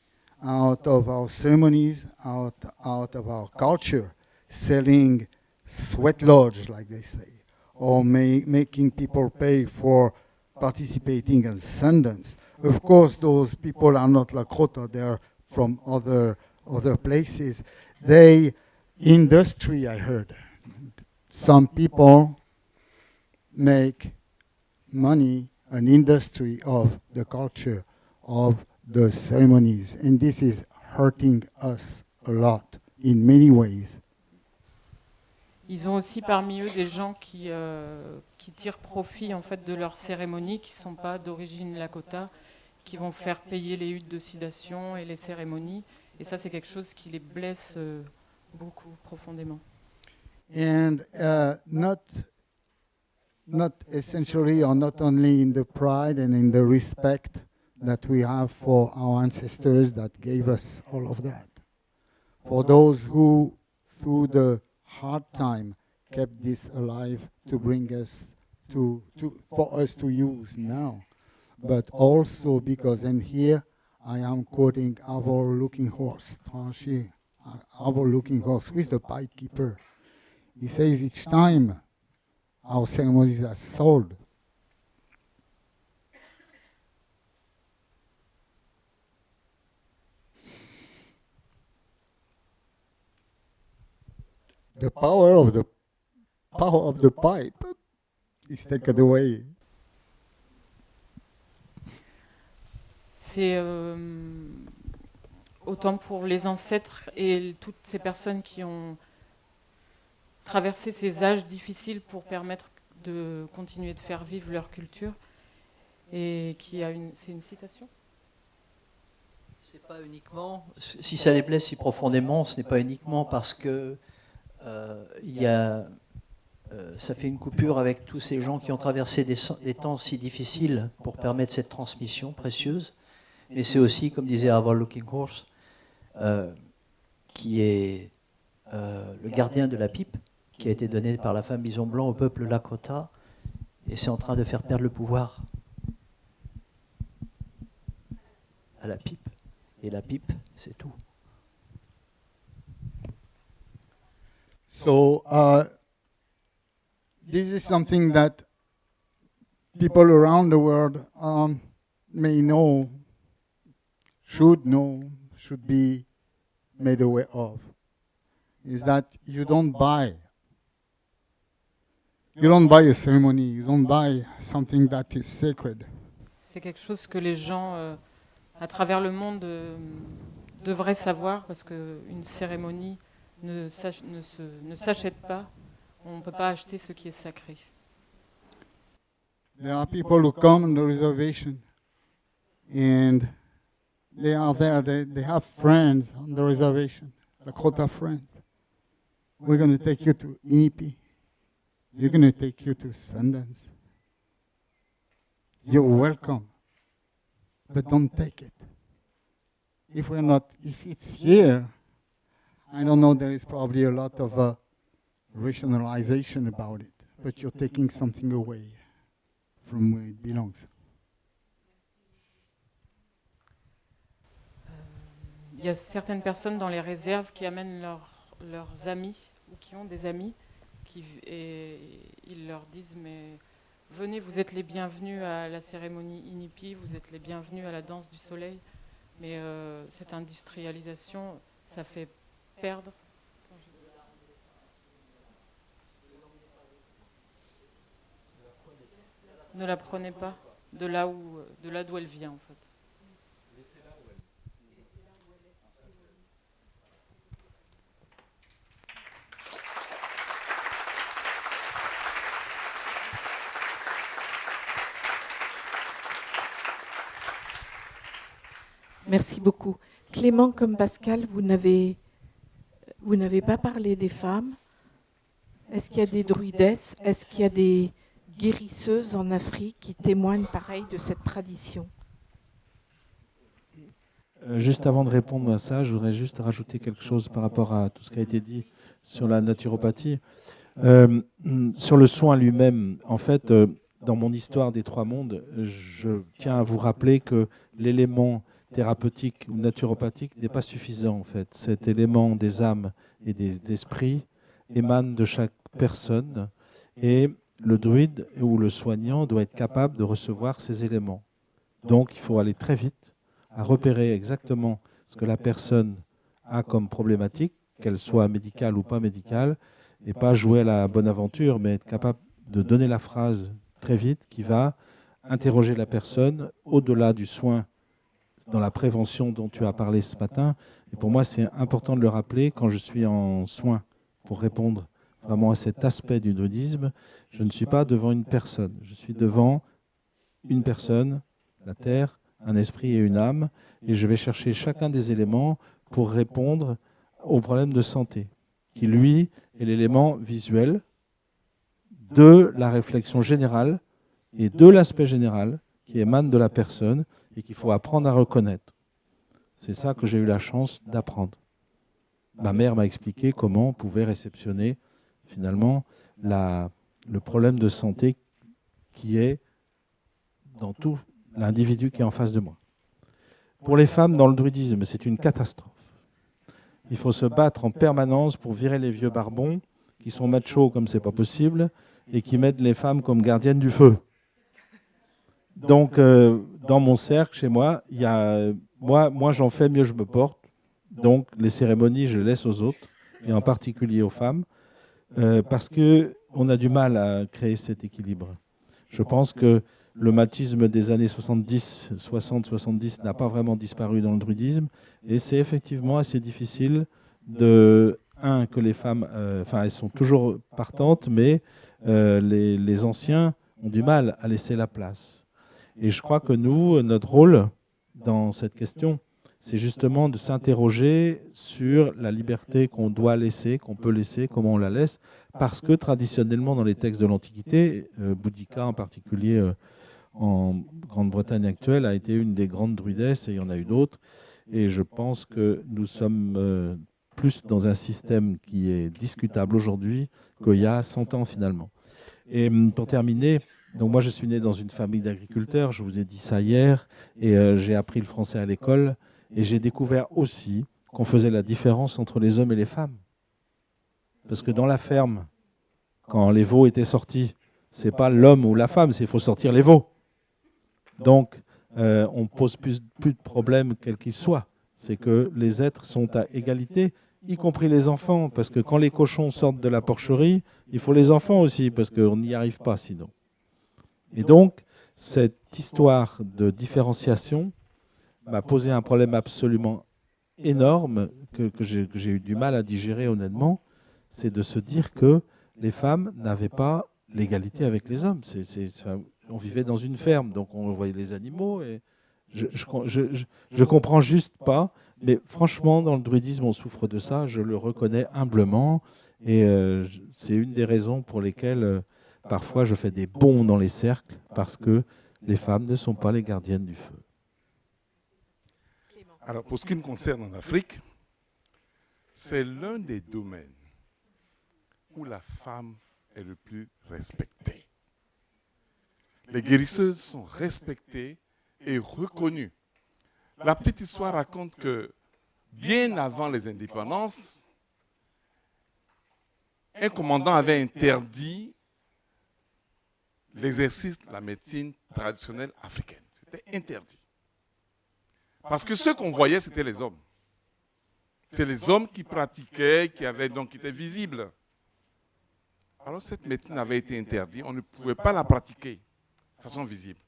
out of our ceremonies, out of our culture, selling sweat lodge, like they say, or making people pay for participating in Sundance. Of course, those people are not Lakota; they're from other places. Industry, I heard. Some people make money, an industry of the culture, of the ceremonies, and this is hurting us a lot in many ways. Ils ont aussi parmi eux des gens qui tirent profit en fait de leurs cérémonies, qui ne sont pas d'origine Lakota, qui vont faire payer les huttes d'oxydation et les cérémonies. Et ça, c'est quelque chose qui les blesse beaucoup, profondément. And not essentially, or not only in the pride and in the respect that we have for our ancestors that gave us all of that. For those who, through the hard time, kept this alive to bring us for us to use now. but also because, and here I am quoting Our Looking Horse, Tranché, Our Looking Horse, who is the pipe keeper. He says each time our ceremonies are sold, the power of the pipe is taken away. C'est autant pour les ancêtres et toutes ces personnes qui ont traversé ces âges difficiles pour permettre de continuer de faire vivre leur culture. Et c'est une citation ? C'est pas uniquement, si ça les blesse si profondément, ce n'est pas uniquement parce que ça fait une coupure avec tous ces gens qui ont traversé des temps si difficiles pour permettre cette transmission précieuse, mais c'est aussi, comme disait Our Looking Horse, qui est le gardien de la pipe, qui a été donné par la femme Bison Blanc au peuple Lakota, et c'est en train de faire perdre le pouvoir à la pipe. Et la pipe, c'est tout. So this is something that people around the world may know, should be made aware of, is that you don't buy a ceremony, you don't buy something that is sacred. C'est quelque chose que les gens à travers le monde devraient savoir, parce qu'une cérémonie ne s'achète pas. On ne peut pas acheter ce qui est sacré. There are people who come on the reservation and they are there, they have friends on the reservation, Lakota friends. We're going to take you to Inipi. We're going to take you to Sundance. You're welcome, but don't take it. If it's here, I don't know, there is probably a lot of rationalization about it, but you're taking something away from where it belongs. Il y a certaines personnes dans les réserves qui amènent leurs amis, ou qui ont des amis, et ils leur disent « mais venez, vous êtes les bienvenus à la cérémonie Inipi, vous êtes les bienvenus à la danse du soleil ». Mais cette industrialisation, ça fait perdre. Ne la prenez pas de là d'où elle vient en fait. Merci beaucoup. Clément comme Pascal, vous n'avez pas parlé des femmes. Est-ce qu'il y a des druidesses? Est-ce qu'il y a des guérisseuses en Afrique qui témoignent pareil de cette tradition? Juste avant de répondre à ça, je voudrais juste rajouter quelque chose par rapport à tout ce qui a été dit sur la naturopathie. Sur le soin lui-même, en fait, dans mon histoire des trois mondes, je tiens à vous rappeler que l'élément thérapeutique ou naturopathique n'est pas suffisant en fait. Cet élément des âmes et des esprits émane de chaque personne et le druide ou le soignant doit être capable de recevoir ces éléments. Donc il faut aller très vite à repérer exactement ce que la personne a comme problématique, qu'elle soit médicale ou pas médicale, et pas jouer à la bonne aventure, mais être capable de donner la phrase très vite qui va interroger la personne au-delà du soin dans la prévention dont tu as parlé ce matin. Et pour moi, c'est important de le rappeler quand je suis en soins pour répondre vraiment à cet aspect du druidisme. Je ne suis pas devant une personne. Je suis devant une personne, la terre, un esprit et une âme. Et je vais chercher chacun des éléments pour répondre au problème de santé, qui, lui, est l'élément visuel de la réflexion générale et de l'aspect général qui émane de la personne et qu'il faut apprendre à reconnaître. C'est ça que j'ai eu la chance d'apprendre. Ma mère m'a expliqué comment on pouvait réceptionner finalement le problème de santé qui est dans toute l'individu qui est en face de moi. Pour les femmes, dans le druidisme, c'est une catastrophe. Il faut se battre en permanence pour virer les vieux barbons qui sont machos comme c'est pas possible et qui mettent les femmes comme gardiennes du feu. Donc, dans mon cercle, chez moi, il y a, moi j'en fais, mieux je me porte. Donc, les cérémonies, je les laisse aux autres, et en particulier aux femmes, parce qu'on a du mal à créer cet équilibre. Je pense que le machisme des années 70, 60-70 n'a pas vraiment disparu dans le druidisme, et c'est effectivement assez difficile que les femmes, elles sont toujours partantes, mais les anciens ont du mal à laisser la place. Et je crois que nous, notre rôle dans cette question, c'est justement de s'interroger sur la liberté qu'on doit laisser, qu'on peut laisser, comment on la laisse, parce que traditionnellement dans les textes de l'Antiquité, Boudica en particulier en Grande-Bretagne actuelle a été une des grandes druidesses, et il y en a eu d'autres, et je pense que nous sommes plus dans un système qui est discutable aujourd'hui qu'il y a 100 ans finalement. Et pour terminer, donc moi je suis né dans une famille d'agriculteurs, je vous ai dit ça hier, et j'ai appris le français à l'école, et j'ai découvert aussi qu'on faisait la différence entre les hommes et les femmes. Parce que dans la ferme, quand les veaux étaient sortis, c'est pas l'homme ou la femme, c'est il faut sortir les veaux. Donc on ne pose plus de problèmes quels qu'ils soient. C'est que les êtres sont à égalité, y compris les enfants, parce que quand les cochons sortent de la porcherie, il faut les enfants aussi, parce qu'on n'y arrive pas sinon. Et donc, cette histoire de différenciation m'a posé un problème absolument énorme que j'ai eu du mal à digérer honnêtement, c'est de se dire que les femmes n'avaient pas l'égalité avec les hommes. On vivait dans une ferme, donc on voyait les animaux, et je comprends juste pas, mais franchement, dans le druidisme, on souffre de ça, je le reconnais humblement, et c'est une des raisons pour lesquelles parfois je fais des bonds dans les cercles, parce que les femmes ne sont pas les gardiennes du feu. Alors, pour ce qui me concerne en Afrique, c'est l'un des domaines où la femme est le plus respectée. Les guérisseuses sont respectées et reconnues. La petite histoire raconte que, bien avant les indépendances, un commandant avait interdit l'exercice de la médecine traditionnelle africaine. C'était interdit. Parce que ceux qu'on voyait, c'était les hommes. C'est les hommes qui pratiquaient, qui étaient visibles. Alors cette médecine avait été interdite, on ne pouvait pas la pratiquer de façon visible.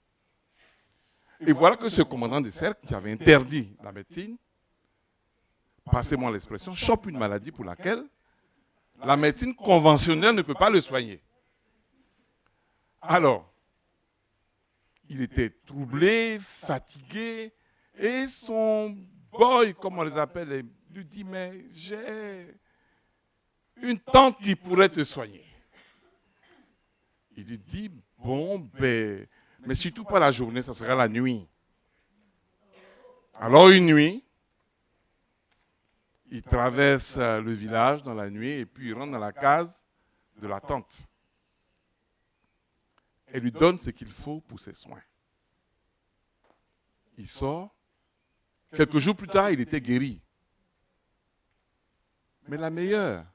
Et voilà que ce commandant de cercle qui avait interdit la médecine, passez-moi l'expression, chope une maladie pour laquelle la médecine conventionnelle ne peut pas le soigner. Alors, il était troublé, fatigué, et son boy, comme on les appelle, lui dit, mais j'ai une tante qui pourrait te soigner. Il lui dit, bon, mais surtout pas la journée, ça sera la nuit. Alors une nuit, il traverse le village dans la nuit et puis il rentre dans la case de la tante. Elle lui donne ce qu'il faut pour ses soins. Il sort. Quelques jours plus tard, il était guéri. Mais la meilleure,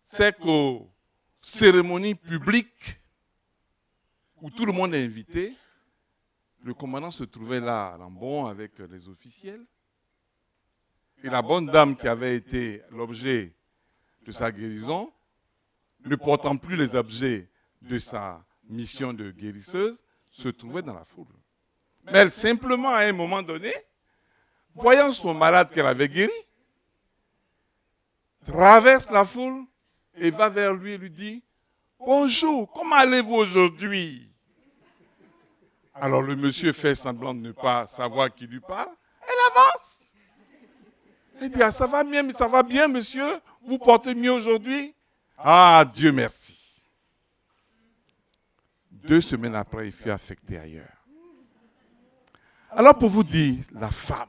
c'est qu'aux cérémonies publiques, où tout le monde est invité, le commandant se trouvait là, en bon, avec les officiels. Et la bonne dame qui avait été l'objet de sa guérison, ne portant plus les objets de sa mission de guérisseuse, se trouvait dans la foule. Mais elle, simplement, à un moment donné, voyant son malade qu'elle avait guéri, traverse la foule et va vers lui et lui dit « Bonjour, comment allez-vous aujourd'hui ?» Alors le monsieur fait semblant de ne pas savoir qui lui parle. Elle avance. Elle dit « Ah, ça va bien, monsieur, vous portez mieux aujourd'hui ?»« Ah, Dieu merci. » 2 semaines après, il fut affecté ailleurs. Alors pour vous dire, la femme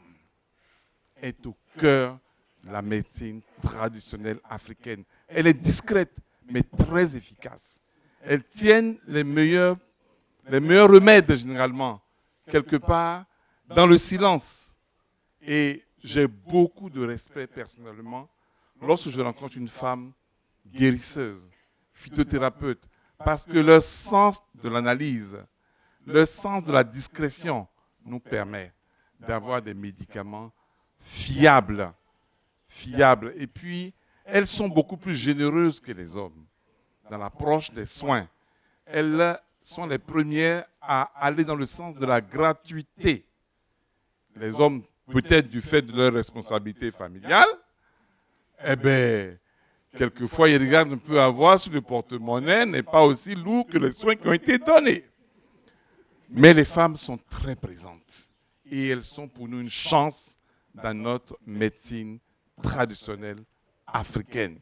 est au cœur de la médecine traditionnelle africaine. Elle est discrète, mais très efficace. Elle tient les meilleurs remèdes généralement quelque part dans le silence. Et j'ai beaucoup de respect personnellement lorsque je rencontre une femme guérisseuse, phytothérapeute, parce que leur sens de l'analyse, leur sens de la discrétion nous permet d'avoir des médicaments fiables. Et puis, elles sont beaucoup plus généreuses que les hommes dans l'approche des soins. Elles sont les premières à aller dans le sens de la gratuité. Les hommes, peut-être du fait de leur responsabilité familiale, eh bien, quelquefois, ils regardent un peu à voir si le porte-monnaie n'est pas aussi lourd que les soins qui ont été donnés. Mais les femmes sont très présentes et elles sont pour nous une chance dans notre médecine traditionnelle africaine,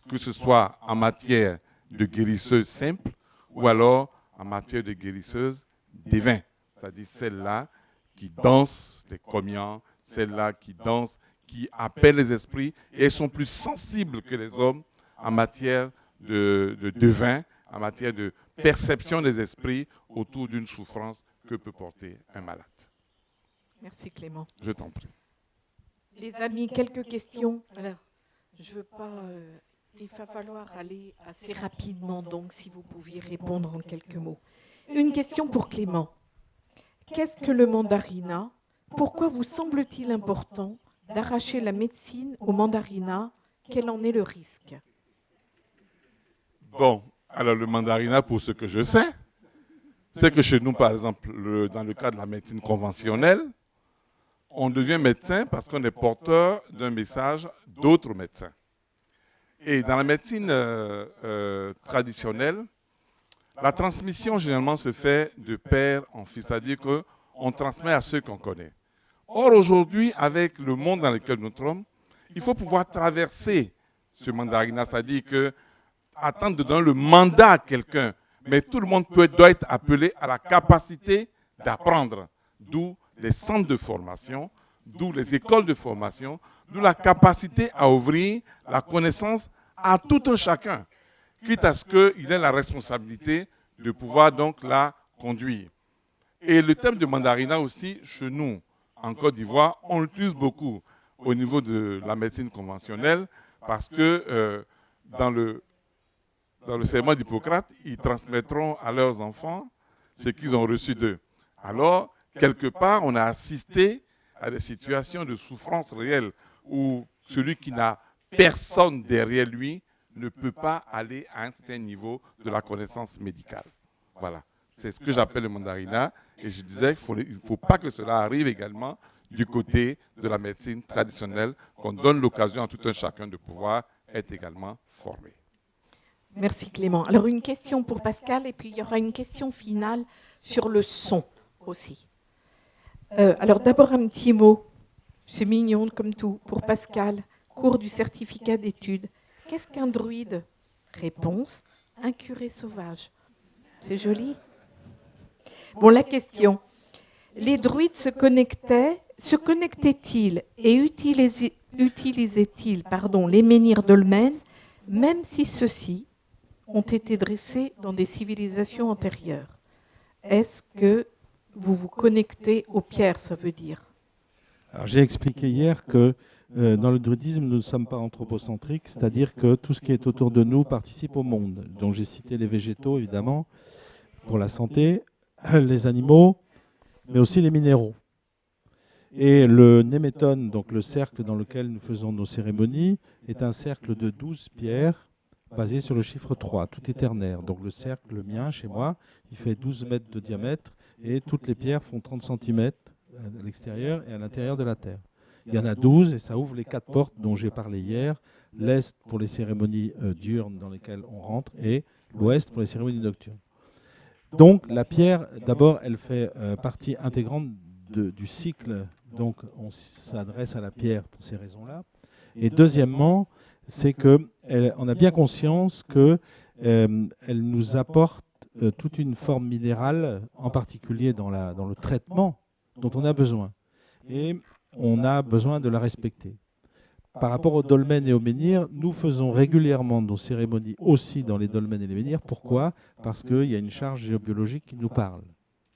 que ce soit en matière de guérisseuse simple ou alors en matière de guérisseuse divin, c'est-à-dire celles-là qui dansent les comians, celles-là qui dansent, qui appellent les esprits, et elles sont plus sensibles que les hommes en matière de devin, en matière de perception des esprits autour d'une souffrance que peut porter un malade. Merci Clément. Je t'en prie. Les amis, quelques questions. Alors, je veux pas. Il va falloir aller assez rapidement, donc si vous pouviez répondre en quelques mots. Une question pour Clément. Qu'est-ce que le mandarinat? Pourquoi vous semble-t-il important d'arracher la médecine au mandarinat? Quel en est le risque? Bon, alors le mandarinat, pour ce que je sais, c'est que chez nous, par exemple, dans le cas de la médecine conventionnelle, on devient médecin parce qu'on est porteur d'un message d'autres médecins. Et dans la médecine traditionnelle, la transmission généralement se fait de père en fils, c'est-à-dire qu'on transmet à ceux qu'on connaît. Or, aujourd'hui, avec le monde dans lequel nous sommes, il faut pouvoir traverser ce mandarinat, c'est-à-dire que attendre de donner le mandat à quelqu'un, mais tout le monde doit être appelé à la capacité d'apprendre, d'où les centres de formation, d'où les écoles de formation, d'où la capacité à ouvrir la connaissance à tout un chacun, quitte à ce qu'il ait la responsabilité de pouvoir donc la conduire. Et le thème de mandarinat aussi, chez nous, en Côte d'Ivoire, on l'utilise beaucoup au niveau de la médecine conventionnelle parce que dans le serment d'Hippocrate, ils transmettront à leurs enfants ce qu'ils ont reçu d'eux. Alors, quelque part, on a assisté à des situations de souffrance réelle où celui qui n'a personne derrière lui ne peut pas aller à un certain niveau de la connaissance médicale. Voilà, c'est ce que j'appelle le mandarinat. Et je disais qu'il ne faut pas que cela arrive également du côté de la médecine traditionnelle, qu'on donne l'occasion à tout un chacun de pouvoir être également formé. Merci Clément. Alors une question pour Pascal et puis il y aura une question finale sur le son aussi. Alors d'abord un petit mot, c'est mignon comme tout, pour Pascal, cours du certificat d'études. Qu'est-ce qu'un druide? Réponse, un curé sauvage. C'est joli. Bon, la question. Les druides se connectaient-ils et utilisaient-ils les menhirs dolmens, même si ceux-ci ont été dressés dans des civilisations antérieures? Est-ce que vous vous connectez aux pierres, ça veut dire? Alors, j'ai expliqué hier que dans le druidisme, nous ne sommes pas anthropocentriques, c'est-à-dire que tout ce qui est autour de nous participe au monde. Donc j'ai cité les végétaux, évidemment, pour la santé, les animaux, mais aussi les minéraux. Et le néméton, donc le cercle dans lequel nous faisons nos cérémonies, est un cercle de 12 pierres basé sur le chiffre 3, tout est ternaire. Donc le cercle, le mien, chez moi, il fait 12 mètres de diamètre et toutes les pierres font 30 cm à l'extérieur et à l'intérieur de la Terre. Il y en a 12 et ça ouvre les 4 portes dont j'ai parlé hier. L'Est pour les cérémonies diurnes dans lesquelles on rentre et l'Ouest pour les cérémonies nocturnes. Donc la pierre, d'abord, elle fait partie intégrante du cycle. Donc on s'adresse à la pierre pour ces raisons-là. Et deuxièmement, c'est qu'on a bien conscience qu'elle nous apporte toute une forme minérale, en particulier dans le traitement dont on a besoin. Et on a besoin de la respecter. Par rapport aux dolmens et aux menhirs, nous faisons régulièrement nos cérémonies aussi dans les dolmens et les menhirs. Pourquoi? Parce qu'il y a une charge géobiologique qui nous parle.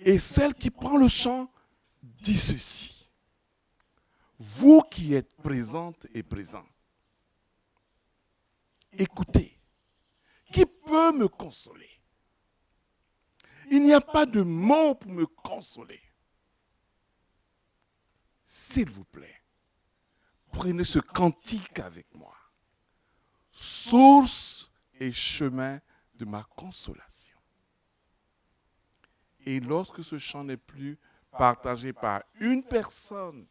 Et celle qui prend le chant dit ceci. Vous qui êtes présentes et présents, écoutez, qui peut me consoler? Il n'y a pas de mots pour me consoler. S'il vous plaît, prenez ce cantique avec moi. Source et chemin de ma consolation. Et lorsque ce chant n'est plus partagé par une personne,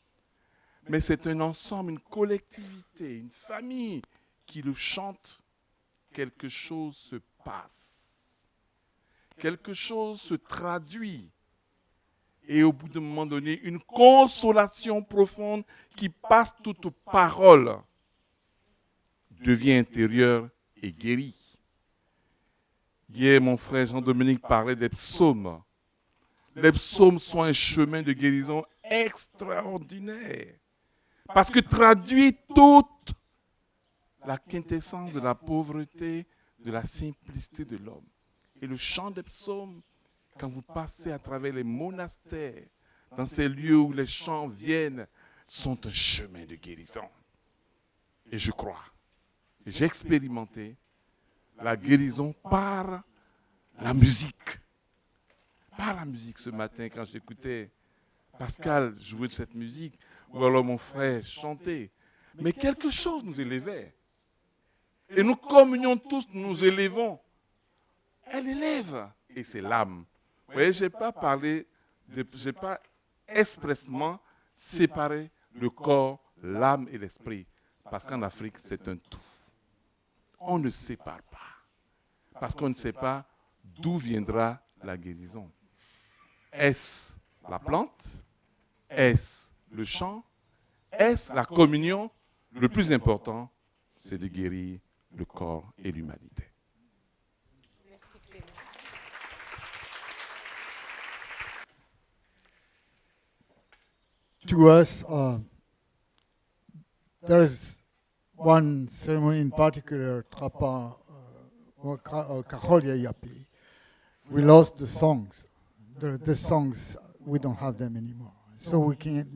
mais c'est un ensemble, une collectivité, une famille qui le chante, quelque chose se passe. Quelque chose se traduit. Et au bout d'un moment donné, une consolation profonde qui passe toute parole devient intérieure et guérie. Hier, mon frère Jean-Dominique parlait des psaumes. Les psaumes sont un chemin de guérison extraordinaire. Parce que traduit toute la quintessence de la pauvreté, de la simplicité de l'homme. Et le chant des psaumes, quand vous passez à travers les monastères, dans ces lieux où les chants viennent, sont un chemin de guérison. Et je crois, et j'ai expérimenté la guérison par la musique. Par la musique ce matin, quand j'écoutais Pascal jouer de cette musique, ou alors mon frère chanter. Mais quelque chose nous élevait. Et nous communions tous, nous nous élevons. Elle élève. Et c'est l'âme. Vous voyez, je n'ai pas parlé, je n'ai pas expressément séparé le corps, l'âme et l'esprit. Parce qu'en Afrique, c'est un tout. On ne sépare pas. Parce qu'on ne sait pas d'où viendra la guérison. Est-ce la plante? Est-ce le chant? Est-ce la communion? Le plus important, c'est de guérir le corps et l'humanité. To us, there is one ceremony in particular, Trapa or Kaholia Yapi. We lost the songs. The songs, we don't have them anymore. So we can't,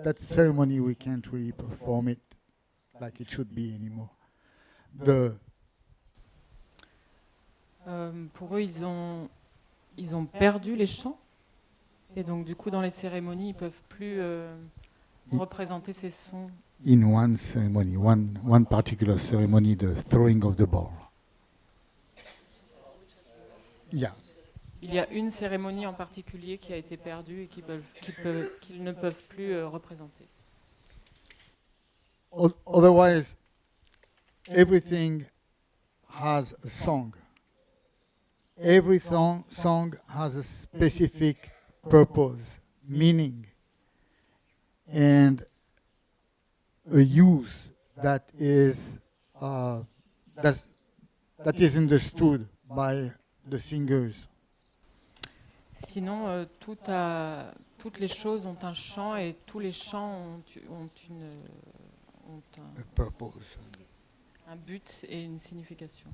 that ceremony, we can't really perform it like it should be anymore. Pour eux, ils ont perdu les chants. Et donc, du coup, dans les cérémonies, ils ne peuvent plus représenter ces sons. In one ceremony, one particular ceremony, the throwing of the ball. Yeah. Il y a une cérémonie en particulier qui a été perdue et qu'ils ne peuvent plus représenter. Otherwise, everything has a song. Every song has a specific purpose, meaning, and a use that is understood by the singers. Sinon, toutes les choses ont un chant et tous les chants ont A purpose. un but et une signification.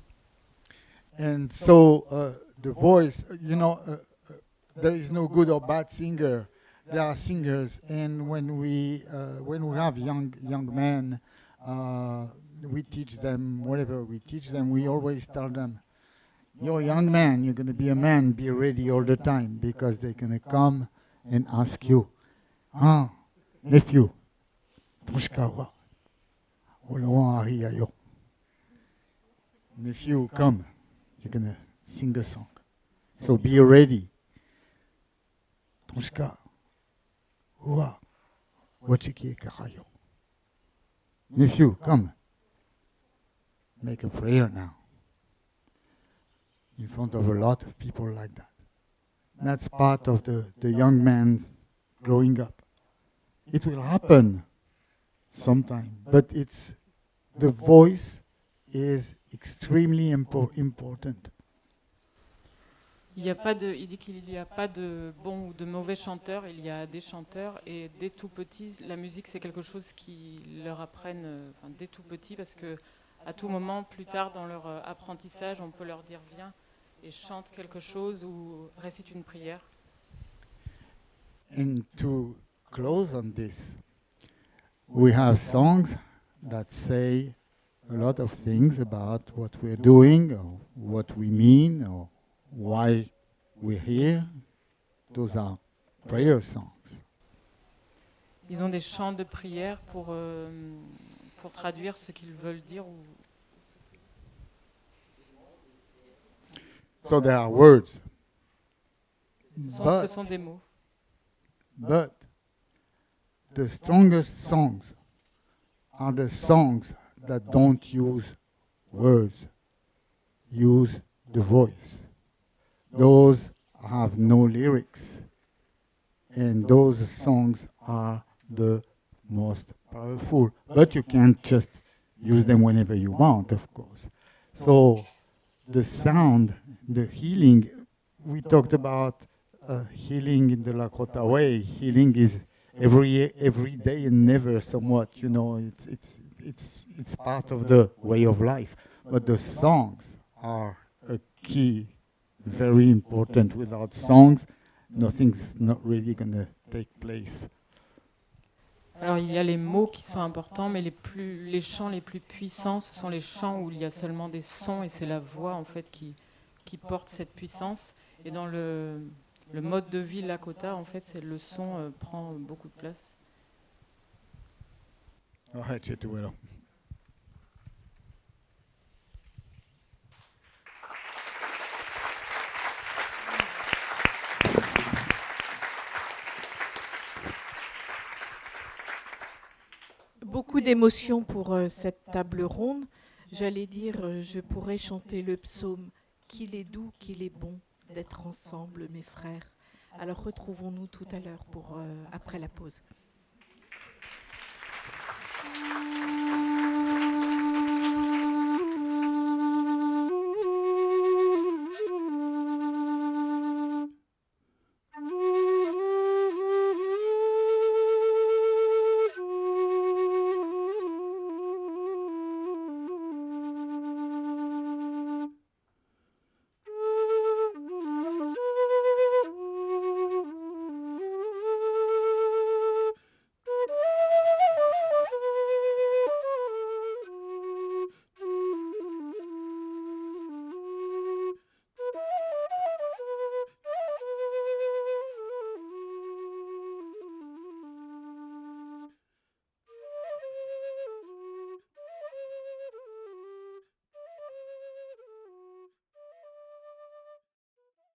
And so the voice, there is no good or bad singer. There are singers, and when we have young men, we teach them whatever we teach them. We always tell them, "You're a young man. You're going to be a man. Be ready all the time, because they're going to come and ask you, nephew, tushkawa, nephew, come. You're going to sing a song. So be ready. Tushka." Nephew, come. Make a prayer now. In front of a lot of people like that. That's part of the young man's growing up. It will happen sometime, but the voice is extremely important. Il dit qu'il n'y a pas de bons ou de mauvais chanteurs, il y a des chanteurs et dès tout petits, la musique c'est quelque chose qui leur apprennent dès tout petit parce que à tout moment, plus tard dans leur apprentissage, on peut leur dire viens et chante quelque chose ou récite une prière. And to close on this, we have songs that say a lot of things about what we're doing, or what we mean, or why we're here. Those are prayer songs. Ils ont des chants de prière pour traduire ce qu'ils veulent dire. So there are words. Ce sont des mots. But the strongest songs are the songs that don't use words, use the voice. Those have no lyrics, and those songs are the most powerful. But you can't just use them whenever you want, of course. So the sound, the healing, we talked about healing in the Lakota way. Healing is every day and never somewhat, you know, it's part of the way of life. But the songs are a key, very important. Without songs, nothing's not really going to take place. Alors il y a les mots qui sont importants, mais les chants les plus puissants, ce sont les chants où il y a seulement des sons et c'est la voix en fait qui porte cette puissance. Et dans le mode de vie Lakota, en fait, le son prend beaucoup de place. Beaucoup d'émotions pour cette table ronde. J'allais dire, je pourrais chanter le psaume « Qu'il est doux, qu'il est bon d'être ensemble, mes frères ». Alors retrouvons-nous tout à l'heure après la pause.